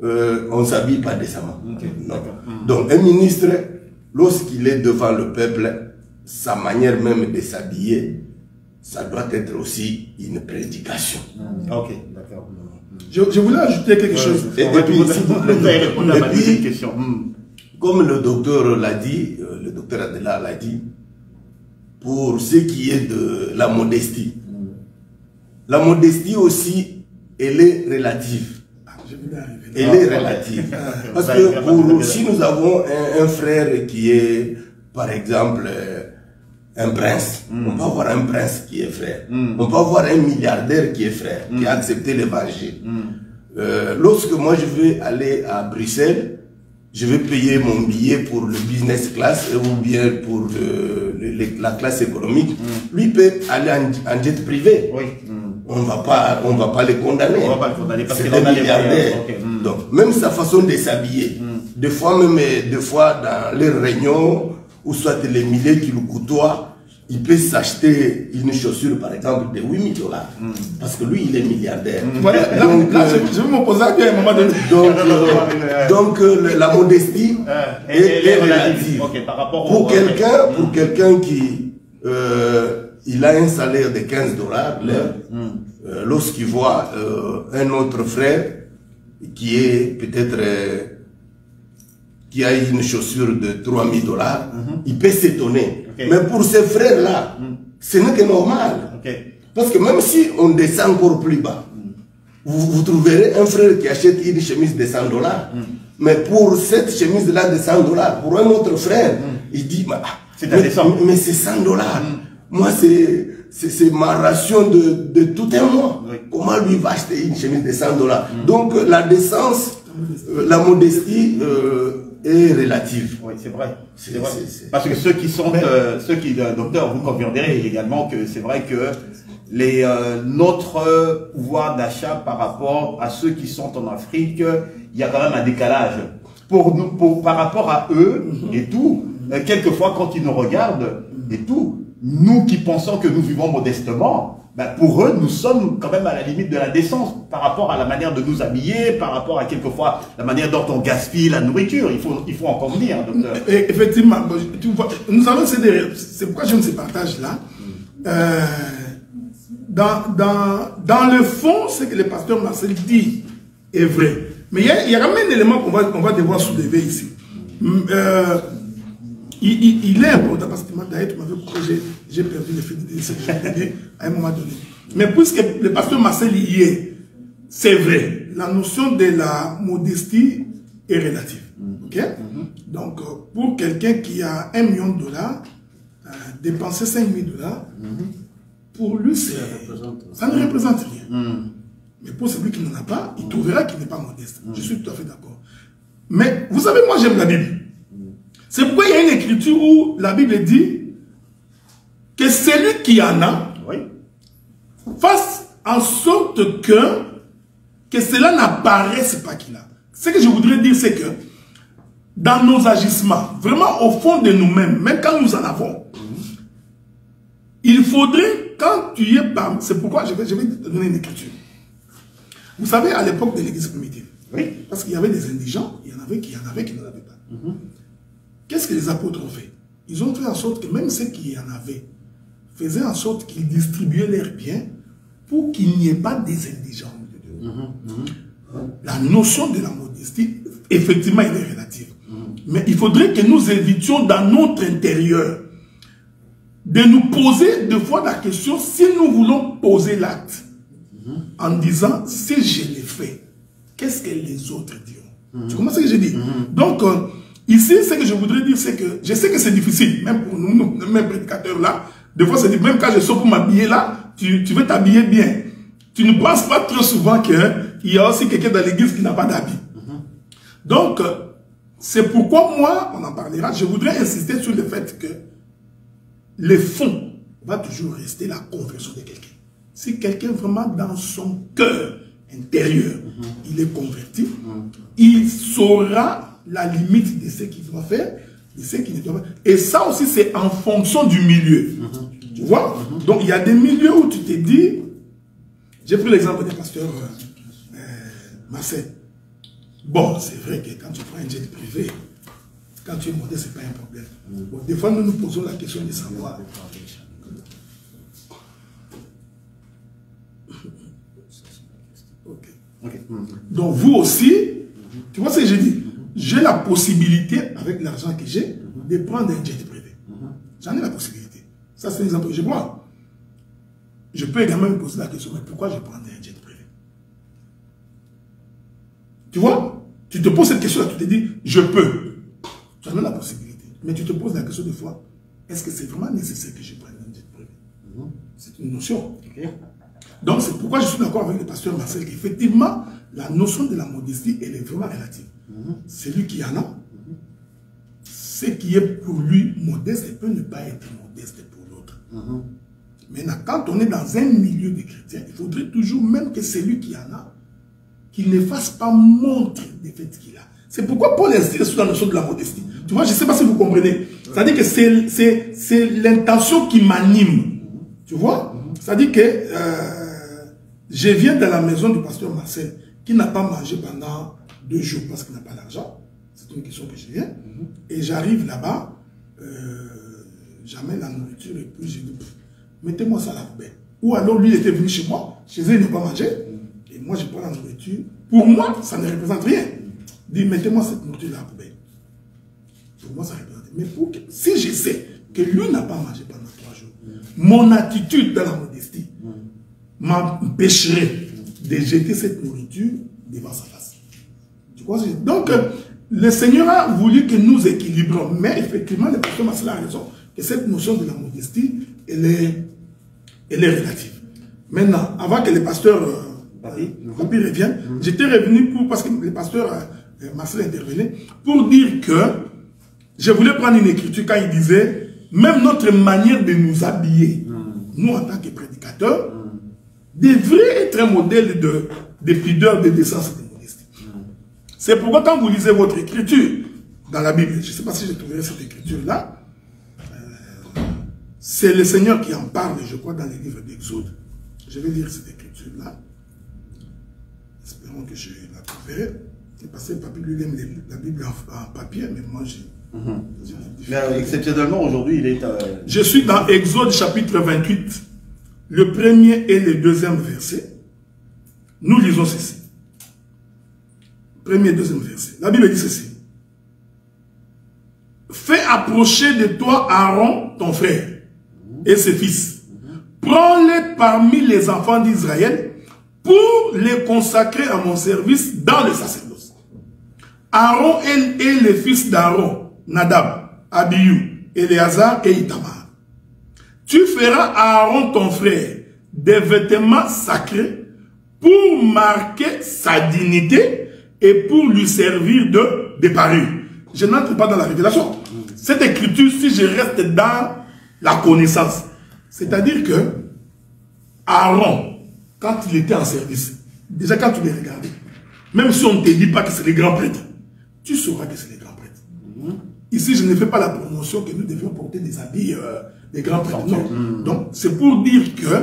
D: on ne s'habille pas décemment.
A: Okay,
D: non. Donc un ministre, lorsqu'il est devant le peuple, sa manière même de s'habiller, ça doit être aussi une prédication.
A: Ok, d'accord.
B: Je voulais ajouter quelque chose.
D: Et puis, comme le docteur l'a dit, le docteur Adela l'a dit, pour ce qui est de la modestie, la modestie aussi, elle est relative. Elle est relative. Parce que si nous avons un frère qui est, par exemple, un prince, on peut avoir un prince qui est frère. On peut avoir un milliardaire qui est frère, qui a accepté l'évangile. Lorsque moi je vais aller à Bruxelles, je vais payer mon billet pour le business class ou bien pour la classe économique. Lui peut aller en jet privé.
A: Oui.
D: On va pas les condamner.
A: On va pas le condamner parce
D: c'est
A: qu'il
D: un
A: en a les
D: milliardaire.
A: moyens.
D: Donc même sa façon de s'habiller, des fois dans les réunions ou soit les milliers qui le côtoient, il peut s'acheter une chaussure par exemple de 8 000 $. Parce que lui, il est milliardaire.
B: Voilà,
D: Donc,
B: là, je vais me poser à un moment donné.
D: Donc la modestie est relative.
A: Okay, par rapport
D: pour quelqu'un qui il a un salaire de 15 $ l'heure, lorsqu'il voit un autre frère qui est peut-être qui a une chaussure de 3000 $, il peut s'étonner. Mais pour ces frères-là, ce n'est que normal. Parce que même si on descend encore plus bas, vous trouverez un frère qui achète une chemise de 100 $. Mais pour cette chemise-là de 100 $, pour un autre frère, il dit, mais c'est 100 $. Moi, c'est ma ration de tout un mois. Comment lui va acheter une chemise de 100 $? Donc, la décence, la modestie est relative.
A: Oui, c'est vrai. Parce que ceux qui sont, docteur, vous conviendrez également que c'est vrai que notre pouvoir d'achat par rapport à ceux qui sont en Afrique, il y a quand même un décalage. Par rapport à eux et tout, quelquefois quand ils nous regardent et tout, nous qui pensons que nous vivons modestement, ben pour eux, nous sommes quand même à la limite de la décence par rapport à la manière de nous habiller, par rapport à quelquefois la manière dont on gaspille la nourriture. Il faut en convenir, docteur.
B: Effectivement, tu vois, nous avons c'est pourquoi j'aime ces partages-là. Dans le fond, ce que le pasteur Marcel dit est vrai. Mais il y a quand même un élément qu'on va devoir soulever ici. Il est important parce que d'ailleurs, tu m'avais dit, j'ai perdu le fil de ce que j'ai dit à un moment donné. Mais puisque le pasteur Marcel y est, c'est vrai, la notion de la modestie est relative. Ok? Donc, pour quelqu'un qui a $1 million, dépenser 5 000 $, pour lui, ça ne représente rien. Mais pour celui qui n'en a pas, il trouvera qu'il n'est pas modeste. Je suis tout à fait d'accord. Mais vous savez, moi j'aime la Bible. C'est pourquoi il y a une écriture où la Bible dit que celui qui en a fasse en sorte que cela n'apparaisse pas qu'il a. Ce que je voudrais dire, c'est que dans nos agissements, vraiment au fond de nous-mêmes, même quand nous en avons, il faudrait, quand tu y es pas, c'est pourquoi je vais te donner une écriture. Vous savez, à l'époque de l'église primitive, parce qu'il y avait des indigents, il y en avait qui n'en avaient pas. Qu'est-ce que les apôtres ont fait? Ils ont fait en sorte que même ceux qui en avaient faisaient en sorte qu'ils distribuaient leurs biens pour qu'il n'y ait pas des indigents. La notion de la modestie, effectivement, elle est relative. Mais il faudrait que nous évitions dans notre intérieur de nous poser deux fois la question si nous voulons poser l'acte en disant si je l'ai fait, qu'est-ce que les autres diront? Tu comprends ce que je dis? Donc, ici, ce que je voudrais dire, c'est que je sais que c'est difficile, même pour nous, même prédicateurs là, des fois c'est difficile, même quand je sors pour m'habiller là, tu veux t'habiller bien. Tu ne penses pas trop souvent qu'il y a aussi quelqu'un dans l'église qui n'a pas d'habit. Donc, c'est pourquoi moi, on en parlera, je voudrais insister sur le fait que le fond va toujours rester la conversion de quelqu'un. Si quelqu'un vraiment dans son cœur intérieur, il est converti, il saura la limite de ce qu'il doit faire, de ce qu'il ne doit pas. Et ça aussi, c'est en fonction du milieu. Tu vois? Donc, il y a des milieux où tu te dis, j'ai pris l'exemple des pasteurs Marcel. Bon, c'est vrai que quand tu prends un jet privé, quand tu es modeste, ce n'est pas un problème. Bon, des fois, nous nous posons la question de savoir. Donc, vous aussi, tu vois ce que je dis? J'ai la possibilité, avec l'argent que j'ai, de prendre un jet privé. J'en ai la possibilité. Ça, c'est l'exemple que je prends. Je peux également me poser la question, mais pourquoi je prends un jet privé? Tu vois? Tu te poses cette question-là, tu te dis, je peux. Tu en as la possibilité. Mais tu te poses la question de fois, est-ce que c'est vraiment nécessaire que je prenne un jet privé? C'est une notion. Donc, c'est pourquoi je suis d'accord avec le pasteur Marcel, qu'effectivement, la notion de la modestie, elle est vraiment relative. Celui qui en a, ce qui est pour lui modeste, peut ne pas être modeste pour l'autre. Maintenant, quand on est dans un milieu de chrétiens, il faudrait toujours, même que celui qui en a, qu'il ne fasse pas montre des faits qu'il a. C'est pourquoi Paul insiste sur la notion de la modestie. Tu vois, je ne sais pas si vous comprenez. C'est-à-dire que c'est l'intention qui m'anime. Tu vois? C'est-à-dire que je viens de la maison du pasteur Marcel qui n'a pas mangé pendant 2 jours parce qu'il n'a pas d'argent. C'est une question que je viens. Et j'arrive là-bas, j'amène la nourriture et puis je dis, mettez-moi ça à la poubelle. Ou alors lui il était venu chez moi, chez eux il n'a pas mangé. Et et moi je prends la nourriture, pour moi, ça ne représente rien. Dis, mettez-moi cette nourriture-là à la poubelle. Pour moi, ça représente rien. Mais si je sais que lui n'a pas mangé pendant 3 jours, mon attitude dans la modestie m'empêcherait de jeter cette nourriture devant sa face. Tu vois? Donc, le Seigneur a voulu que nous équilibrons. Mais effectivement, le pasteur Marcel a raison que cette notion de la modestie, elle est relative. Maintenant, avant que le pasteur Papi revienne, j'étais revenu parce que le pasteur Marcel intervenait, pour dire que je voulais prendre une écriture quand il disait, même notre manière de nous habiller, nous en tant que prédicateurs, devrait être un modèle de pudeur, de décence et de modestie. C'est pourquoi quand vous lisez votre écriture dans la Bible, je ne sais pas si je trouverai cette écriture-là, c'est le Seigneur qui en parle, je crois, dans les livres d'Exode. Je vais lire cette écriture-là. Espérons que je la trouverai. C'est parce que Papi lui aime la Bible en papier, mais moi j'ai...
A: Mais exceptionnellement, aujourd'hui, il est...
B: Je suis dans Exode chapitre 28, le premier et le deuxième verset. Nous lisons ceci. Premier et deuxième verset. La Bible dit ceci. Fais approcher de toi Aaron, ton frère, et ses fils. Prends-les parmi les enfants d'Israël pour les consacrer à mon service dans le sacerdoce. Aaron et les fils d'Aaron, Nadab, Abihu, Éléazar et Itamar. Tu feras à Aaron ton frère des vêtements sacrés pour marquer sa dignité et pour lui servir de parure. Je n'entre pas dans la révélation. Cette écriture, si je reste dans la connaissance, c'est-à-dire que Aaron, quand il était en service, déjà quand tu les regardais, même si on ne te dit pas que c'est les grands prêtres, tu sauras que c'est les grands prêtres. Ici, je ne fais pas la promotion que nous devions porter des habits des grands prêtres. Non. Donc, c'est pour dire que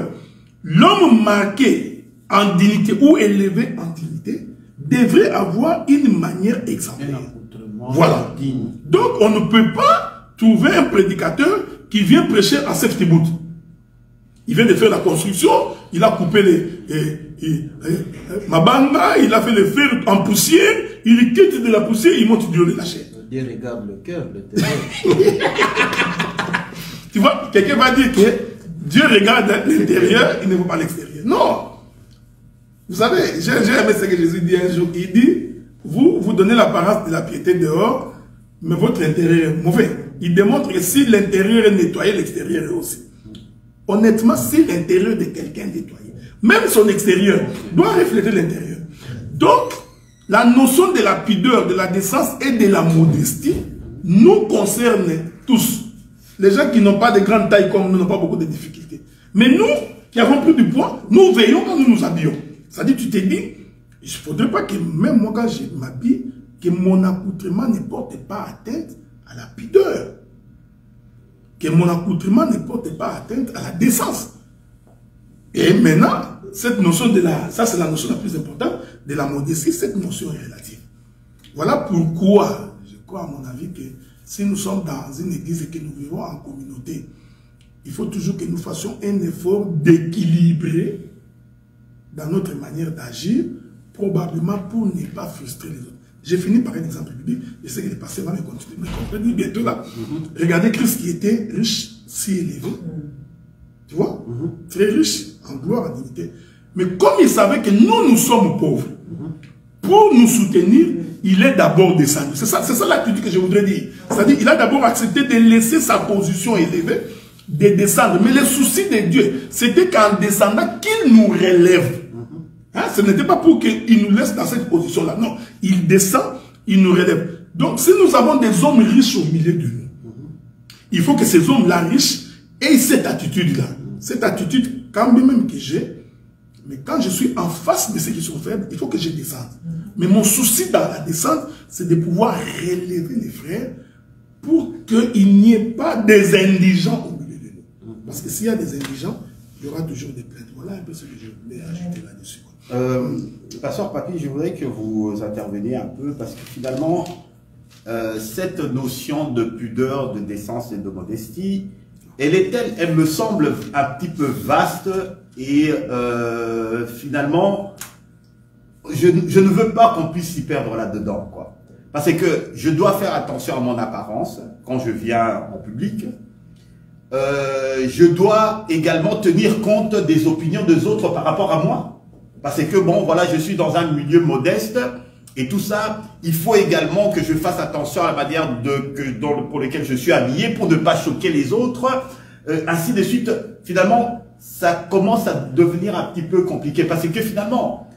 B: l'homme marqué en dignité ou élevé en dignité devrait avoir une manière exemplaire. Voilà. Donc, on ne peut pas trouver un prédicateur qui vient prêcher à Seftibout. Il vient de faire la construction, il a coupé ma banda, il a fait les fers en poussière, il quitte de la poussière, il monte du haut de la chaîne.
C: Dieu regarde le cœur, le terrain.
B: Tu vois, quelqu'un va dire que Dieu regarde l'intérieur, il ne voit pas l'extérieur. Non. Vous savez, j'ai aimé ce que Jésus dit un jour. Il dit, vous donnez l'apparence de la piété dehors, mais votre intérieur est mauvais. Il démontre que si l'intérieur est nettoyé, l'extérieur est aussi. Honnêtement, si l'intérieur de quelqu'un est nettoyé, même son extérieur doit refléter l'intérieur. Donc, la notion de la pudeur, de la décence et de la modestie nous concerne tous. Les gens qui n'ont pas de grande taille comme nous n'ont pas beaucoup de difficultés. Mais nous, qui avons pris du poids, nous veillons quand nous nous habillons. C'est-à-dire, tu te dis, il ne faudrait pas que même moi, quand je m'habille, que mon accoutrement ne porte pas atteinte à la pudeur. Que mon accoutrement ne porte pas atteinte à la décence. Et maintenant, cette notion de la... Ça, c'est la notion la plus importante de la modestie. Cette notion est relative. Voilà pourquoi, je crois à mon avis, que si nous sommes dans une église et que nous vivons en communauté, il faut toujours que nous fassions un effort d'équilibrer dans notre manière d'agir, probablement pour ne pas frustrer les autres. J'ai fini par un exemple biblique. Je sais que les pasteurs vont me continuer, mais comprenez bientôt là. Regardez Christ qui était riche, si élevé. Tu vois? Très riche, en gloire, en dignité. Mais comme il savait que nous sommes pauvres, pour nous soutenir, il est d'abord descendu. C'est ça l'attitude que je voudrais dire. C'est-à-dire, il a d'abord accepté de laisser sa position élevée, de descendre. Mais le souci de Dieu, c'était qu'en descendant, qu'il nous relève. Hein, ce n'était pas pour qu'il nous laisse dans cette position-là. Non, il descend, il nous relève. Donc, si nous avons des hommes riches au milieu de nous, il faut que ces hommes-là riches aient cette attitude-là. Cette attitude, quand même que j'ai, mais quand je suis en face de ceux qui sont faibles, il faut que je descende. Mais mon souci dans la descente, c'est de pouvoir relever les frères pour qu'il n'y ait pas des indigents au milieu de nous. Parce que s'il y a des indigents, il y aura toujours des plaintes. Voilà un peu ce que je voulais ajouter là-dessus.
A: Pasteur Papi, je voudrais que vous interveniez un peu parce que finalement, cette notion de pudeur, de décence et de modestie, elle me semble un petit peu vaste et finalement, je ne veux pas qu'on puisse s'y perdre là-dedans, quoi. Parce que je dois faire attention à mon apparence quand je viens en public. Je dois également tenir compte des opinions des autres par rapport à moi. Parce que, bon, voilà, je suis dans un milieu modeste et tout ça, il faut également que je fasse attention à la manière pour laquelle je suis habillé pour ne pas choquer les autres. Ainsi de suite, finalement, ça commence à devenir un petit peu compliqué. Parce que finalement,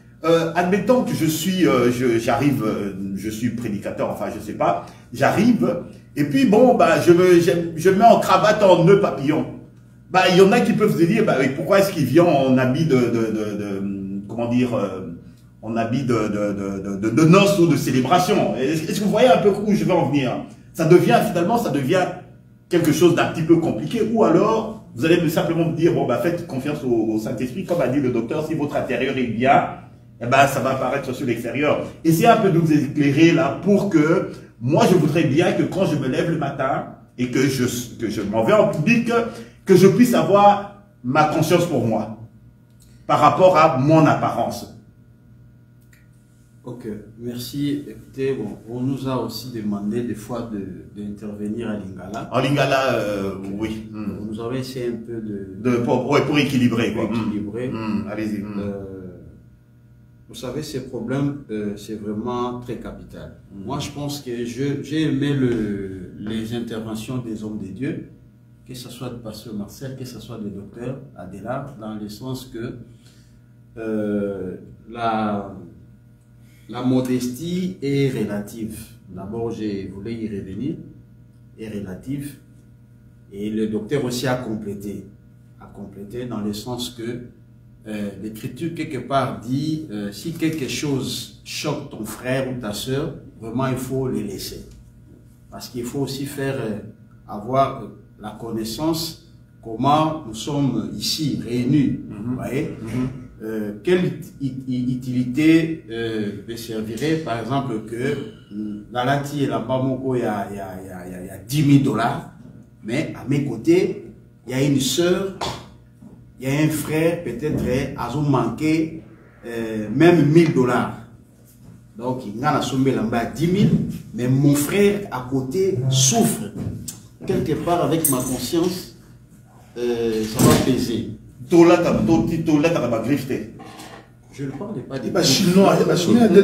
A: admettons que je suis prédicateur, enfin, je sais pas, j'arrive, et puis bon, bah, je mets en cravate en nœud papillon. Bah, il y en a qui peuvent se dire, bah, pourquoi est-ce qu'il vient en habit comment dire, en habit de noces ou de célébration. Est-ce que vous voyez un peu où je vais en venir? Finalement, ça devient quelque chose d'un petit peu compliqué, ou alors, vous allez simplement me dire, bon, bah, faites confiance au Saint-Esprit, comme a dit le docteur, si votre intérieur est bien, eh ben, ça va apparaître sur l'extérieur. Essayez un peu de vous éclairer là pour que, moi, je voudrais bien que quand je me lève le matin et que je m'en vais en public, que je puisse avoir ma conscience pour moi par rapport à mon apparence.
C: Ok, merci. Écoutez, bon, on nous a aussi demandé des fois d'intervenir à Lingala.
A: En Lingala, oui.
C: Nous avons essayé un peu
A: pour équilibrer, quoi.
C: Équilibrer.
A: Allez-y.
C: Vous savez, ces problèmes, c'est vraiment très capital. Moi, je pense que j'ai aimé les interventions des hommes de Dieu, que ce soit de pasteur Marcel, que ce soit de docteur Adélard, dans le sens que la modestie est relative. D'abord, je voulais y revenir, est relative. Et le docteur aussi a complété dans le sens que l'Écriture, quelque part, dit si quelque chose choque ton frère ou ta soeur, vraiment, il faut les laisser. Parce qu'il faut aussi faire avoir la connaissance comment nous sommes ici réunis. Vous voyez, quelle utilité me servirait, par exemple, que dans la TI et là-bas, il y a 10 000 $, mais à mes côtés, il y a une soeur, il y a un frère, peut-être, à manqué même 1 000 $. Donc, il y a 10 000, mais mon frère à côté souffre. Quelque part, avec ma conscience, ça va peser. Je ne parle pas des griffes.
B: Chinois, il y a chinois,
C: je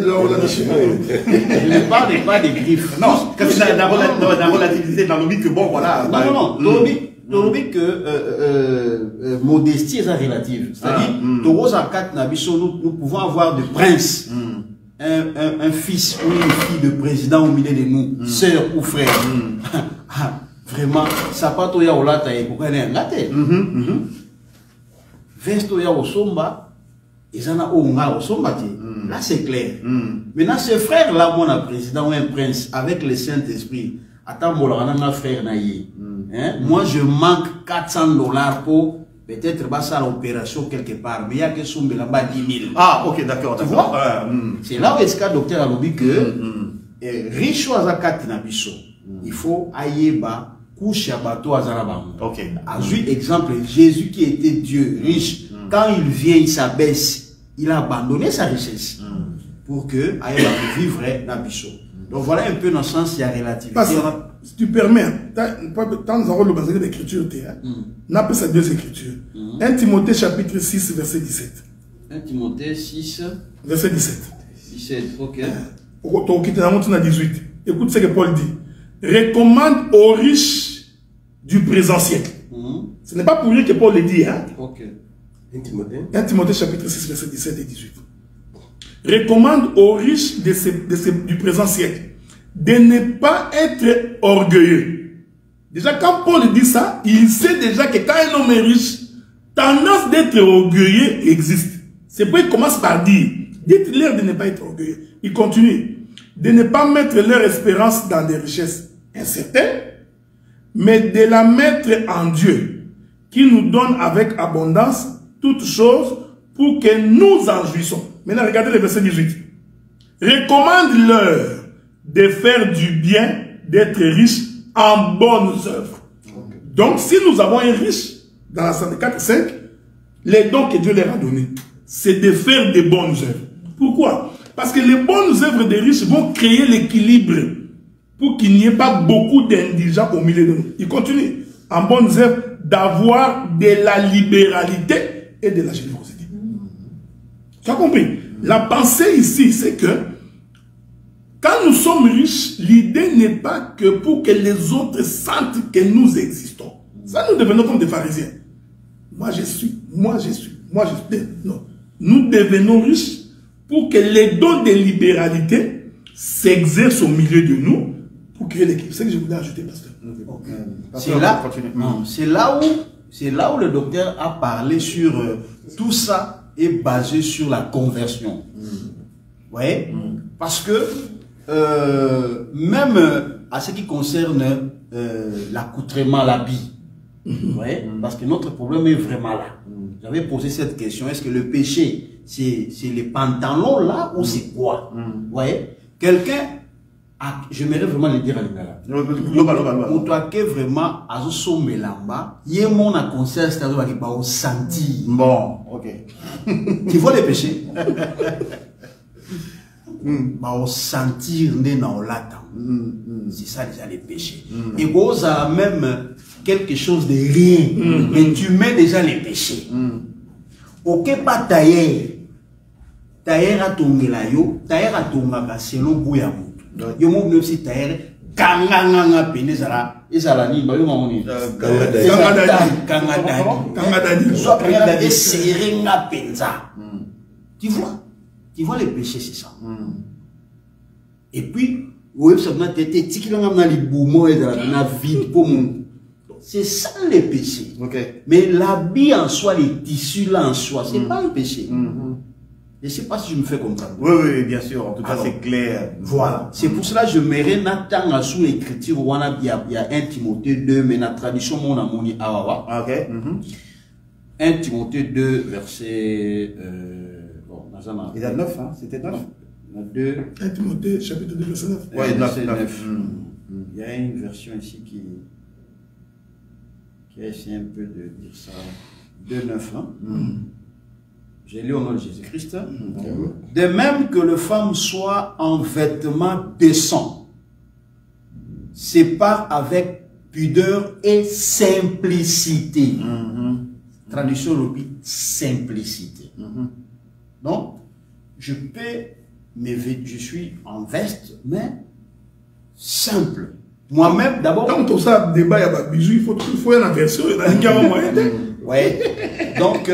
C: ne parle pas des griffes.
A: Non, quand c'est la relativité dans le que bon, voilà.
C: Non, non, que modestie est relative. C'est-à-dire, nous pouvons avoir de princes, un fils ou une fille de président au milieu de nous, sœur ou frère. Vraiment, ça pas tout ya olata et pourquoi n'est ngate. Vesto ya osomba, ezana onga osomba ti. Là c'est clair. Maintenant ce frère là mon président ou un prince avec le Saint-Esprit, attends mon frère naïe. Moi je manque 400 $ pour peut-être passer à l'opération quelque part, mais il y a que somme là-bas 10 000.
A: Ah ok, d'accord.
C: Tu vois? C'est là où est-ce que le docteur a dit que riche ou azakati na biso, il faut aïeba.
A: Ok.
C: Exemple, Jésus qui était Dieu riche, quand il vient, il s'abaisse, il a abandonné sa richesse pour que aille vivre dans Bichot. Donc voilà un peu dans le sens, il y a relativité.
B: Si tu permets, tant nous avons le besoin d'écriture, n'a pas ces deux écritures. 1 Timothée chapitre 6, verset 17.
C: 1 Timothée 6,
B: verset 17.
C: 17, ok.
B: Écoute ce que Paul dit. Recommande aux riches du présent siècle. Ce n'est pas pour lui que Paul le dit. Hein?
C: Ok.
B: 1 Timothée chapitre 6, verset 17 et 18. Recommande aux riches du présent siècle de ne pas être orgueilleux. Déjà, quand Paul dit ça, il sait déjà que quand un homme est riche, tendance d'être orgueilleux existe. C'est pourquoi il commence par dire, dites-leur de ne pas être orgueilleux. Il continue, de ne pas mettre leur espérance dans des richesses incertaines, mais de la mettre en Dieu, qui nous donne avec abondance toutes choses pour que nous en jouissons. Maintenant, regardez le verset 18. Recommande-leur de faire du bien, d'être riches en bonnes œuvres. Okay. Donc, si nous avons un riche, dans la 54.5, les dons que Dieu leur a donnés, c'est de faire des bonnes œuvres. Pourquoi? Parce que les bonnes œuvres des riches vont créer l'équilibre pour qu'il n'y ait pas beaucoup d'indigents au milieu de nous. Il continue en bonnes œuvres d'avoir de la libéralité et de la générosité. Tu as compris? La pensée ici, c'est que quand nous sommes riches, l'idée n'est pas que pour que les autres sentent que nous existons. Ça, nous devenons comme des pharisiens. Moi, je suis. Non. Nous devenons riches pour que les dons de libéralité s'exercent au milieu de nous pour créer l'équipe. C'est ce que je voulais ajouter, pasteur.
C: C'est là où le docteur a parlé sur tout ça est basé sur la conversion. Vous voyez? Parce que même à ce qui concerne l'accoutrement, l'habit, vous voyez? Parce que notre problème est vraiment là. J'avais posé cette question, est-ce que le péché, c'est les pantalons là ou c'est quoi? Vous voyez? Quelqu'un, j'aimerais vraiment le dire à l'Ingala. Pour toi qui vraiment à ce melamba, il y a mon conscience qui va au senti.
A: Bon, ok.
C: Tu vois les péchés? Au sentir dans l'attente. C'est ça déjà les péchés. Et vous avez même quelque chose de rien, mais tu mets déjà les péchés. Ok, pas taillé. Taillé à ton gelayo, taillé à ton selon Bouyamou. Yo mo même si taillé, kanganga penezara, ezalani, ba yo mamoni. Kangadani. Soit prêt serrer nga penza. Tu vois les péchés, c'est ça. Et puis, c'est ça les péchés. Mais l'habit en soi, les tissus là en soi, c'est pas un péché. Je ne sais pas si je me fais comprendre.
A: Oui, bien sûr. En tout cas, c'est clair.
C: Voilà. C'est pour cela que je mérite Nathan sous l'écriture. Il y a 1 Timothée 2, mais la tradition, mon amour, awawa. 1 Timothée 2, verset.
A: Il y a 9, hein? C'était 9.
C: 2.
B: 1 Timothée, chapitre 2, verset 9.
C: Oui, verset 9. Il y a une version ici qui a essayé un peu de dire ça. 2, 9. J'ai lu au nom de Jésus-Christ. De même que les femmes soient en vêtements décents, sépare avec pudeur et simplicité. Traduction lobby, simplicité. Donc, je suis en veste, mais simple. Moi-même, d'abord.
B: Quand on a un débat, il y a des bijoux, il faut une aversion, il y a un moyen.
C: Oui. Donc,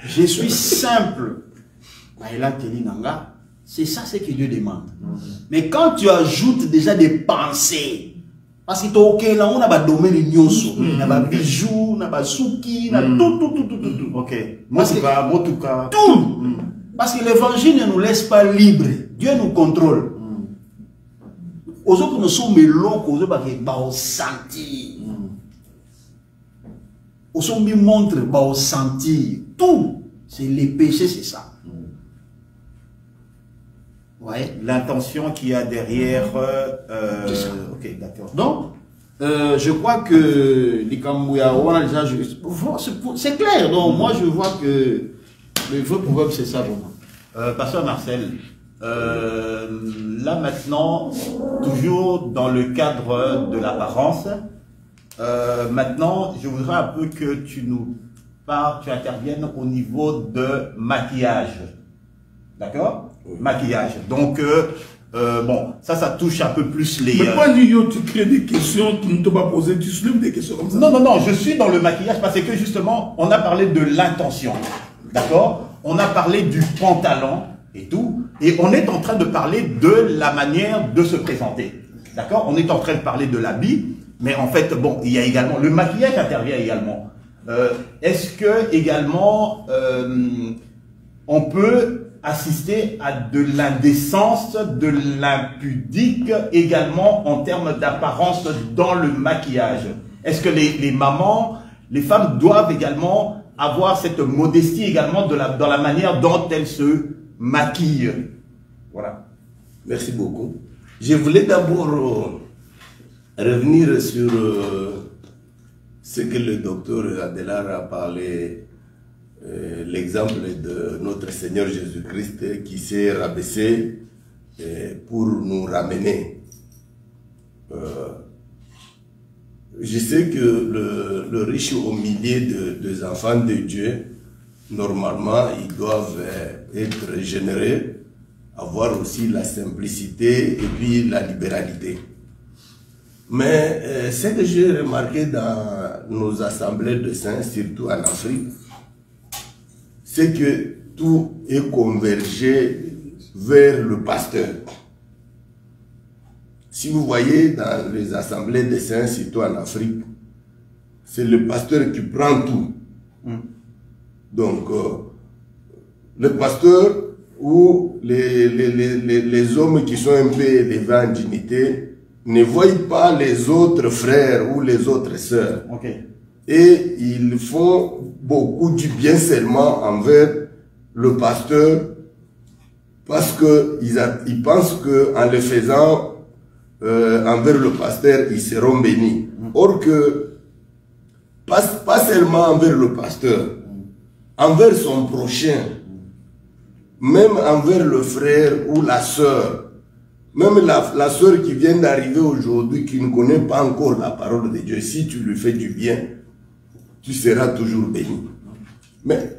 C: je suis simple. C'est ça ce que Dieu demande. Mais quand tu ajoutes déjà des pensées, parce que tu ok, là on a des domaines de nyonso, on a des bijoux, on a des souki, on a tout.
A: Ok. Tout.
C: Parce que l'évangile ne nous laisse pas libres. Dieu nous contrôle. Aux autres, nous sommes mélos, aux autres, nous sentir. Aux autres, nous montre, nous sentir. Tout. C'est les péchés, c'est ça. Ouais.
A: L'intention qu'il y a derrière. Ok, d'accord.
C: Donc, je crois que c'est clair. Donc, moi, je vois que le vrai problème, c'est ça.
A: Pasteur Marcel, là maintenant, toujours dans le cadre de l'apparence, maintenant, je voudrais un peu que tu interviennes au niveau de maquillage. D'accord? Oui. Maquillage. Donc, bon, ça touche un peu plus les...
B: Mais pas tu crées des questions qui ne t'ont pas posées, tu soulèves des questions comme ça.
A: Non, je suis dans le maquillage parce que justement, on a parlé de l'intention. D'accord? On a parlé du pantalon et tout. Et on est en train de parler de la manière de se présenter. D'accord? On est en train de parler de l'habit. Mais en fait, bon, il y a également... Le maquillage intervient également. Est-ce que également, on peut assister à de l'indécence, de l'impudique également en termes d'apparence dans le maquillage? Est-ce que les mamans, les femmes doivent également avoir cette modestie également dans la manière dont elles se maquillent? Voilà.
D: Merci beaucoup. Je voulais d'abord revenir sur ce que le docteur Adelar a parlé l'exemple de notre Seigneur Jésus-Christ qui s'est rabaissé pour nous ramener. Je sais que le riche au milieu des enfants de Dieu, normalement, ils doivent être généreux, avoir aussi la simplicité et puis la libéralité. Mais ce que j'ai remarqué dans nos assemblées de saints, surtout en Afrique, c'est que tout est convergé vers le pasteur. Si vous voyez dans les assemblées de saints, surtout en Afrique, c'est le pasteur qui prend tout. Donc, le pasteur ou les hommes qui sont un peu élevés en dignité ne voient pas les autres frères ou les autres sœurs.
A: Okay.
D: Et ils font beaucoup du bien seulement envers le pasteur parce qu'ils pensent qu'en le faisant envers le pasteur, ils seront bénis. Or que, pas seulement envers le pasteur, envers son prochain, même envers le frère ou la sœur, même la sœur qui vient d'arriver aujourd'hui, qui ne connaît pas encore la parole de Dieu, si tu lui fais du bien, tu seras toujours béni. Mais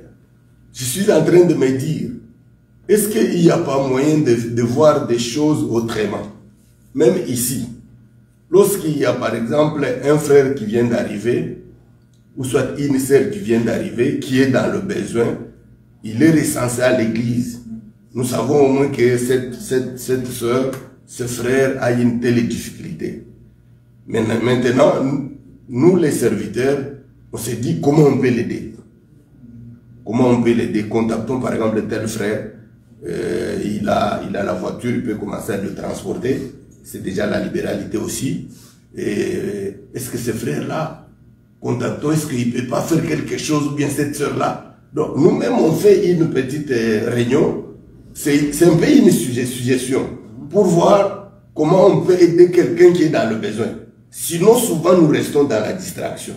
D: je suis en train de me dire, est-ce qu'il n'y a pas moyen de voir des choses autrement? Même ici, lorsqu'il y a par exemple un frère qui vient d'arriver, ou soit une sœur qui vient d'arriver, qui est dans le besoin, il est recensé à l'église. Nous savons au moins que cette sœur, ce frère a une telle difficulté. Maintenant, nous les serviteurs, on s'est dit comment on peut l'aider. Comment on peut l'aider? Contactons par exemple tel frère, il a la voiture, il peut commencer à le transporter. C'est déjà la libéralité aussi. Est-ce que ce frère-là, contactons, est-ce qu'il ne peut pas faire quelque chose, ou bien cette sœur-là? Donc nous-mêmes, on fait une petite réunion. C'est un peu une suggestion pour voir comment on peut aider quelqu'un qui est dans le besoin. Sinon, souvent, nous restons dans la distraction.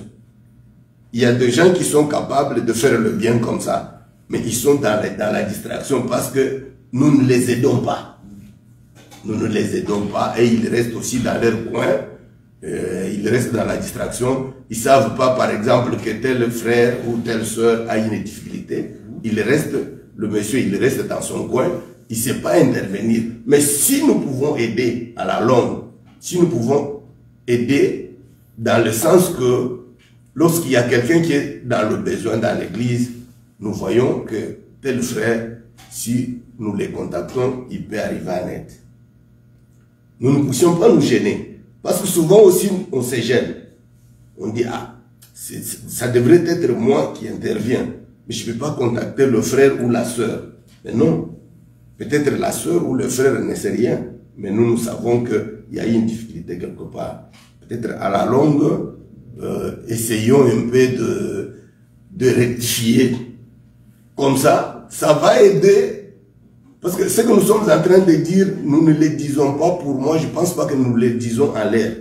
D: Il y a des gens qui sont capables de faire le bien comme ça, mais ils sont dans la distraction parce que nous ne les aidons pas. Nous ne les aidons pas et ils restent aussi dans leur coin. Ils restent dans la distraction. Ils ne savent pas, par exemple, que tel frère ou telle soeur a une difficulté. Le monsieur, il reste dans son coin. Il ne sait pas intervenir. Mais si nous pouvons aider à la longue, si nous pouvons aider dans le sens que lorsqu'il y a quelqu'un qui est dans le besoin dans l'église, nous voyons que tel frère, si nous les contactons, il peut arriver en aide. Nous ne puissions pas nous gêner. Parce que souvent aussi, on se gêne. On dit, ah, ça devrait être moi qui interviens. Mais je ne peux pas contacter le frère ou la sœur. Mais non. Peut-être la sœur ou le frère ne sait rien. Mais nous savons qu'il y a une difficulté quelque part. Peut-être à la longue, essayons un peu de rectifier. Comme ça, ça va aider. Parce que ce que nous sommes en train de dire, nous ne le disons pas pour moi, je ne pense pas que nous le disons en l'air.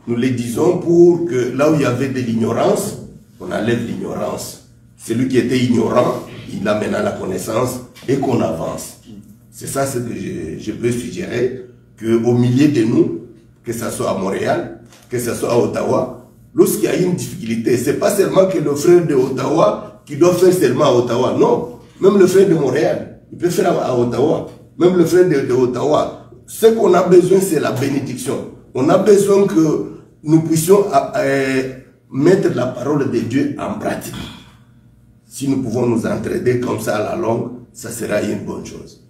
D: Nous le disons pour que là où il y avait de l'ignorance, on enlève l'ignorance. Celui qui était ignorant, il amène à la connaissance et qu'on avance. C'est ça ce que je peux suggérer, qu'au milieu de nous, que ce soit à Montréal, que ce soit à Ottawa, lorsqu'il y a une difficulté, ce n'est pas seulement que le frère de Ottawa qui doit faire seulement à Ottawa. Non, même le frère de Montréal. Il peut faire à Ottawa. Même le frère de Ottawa. Ce qu'on a besoin, c'est la bénédiction. On a besoin que nous puissions mettre la parole de Dieu en pratique. Si nous pouvons nous entraider comme ça à la longue, ça sera une bonne chose.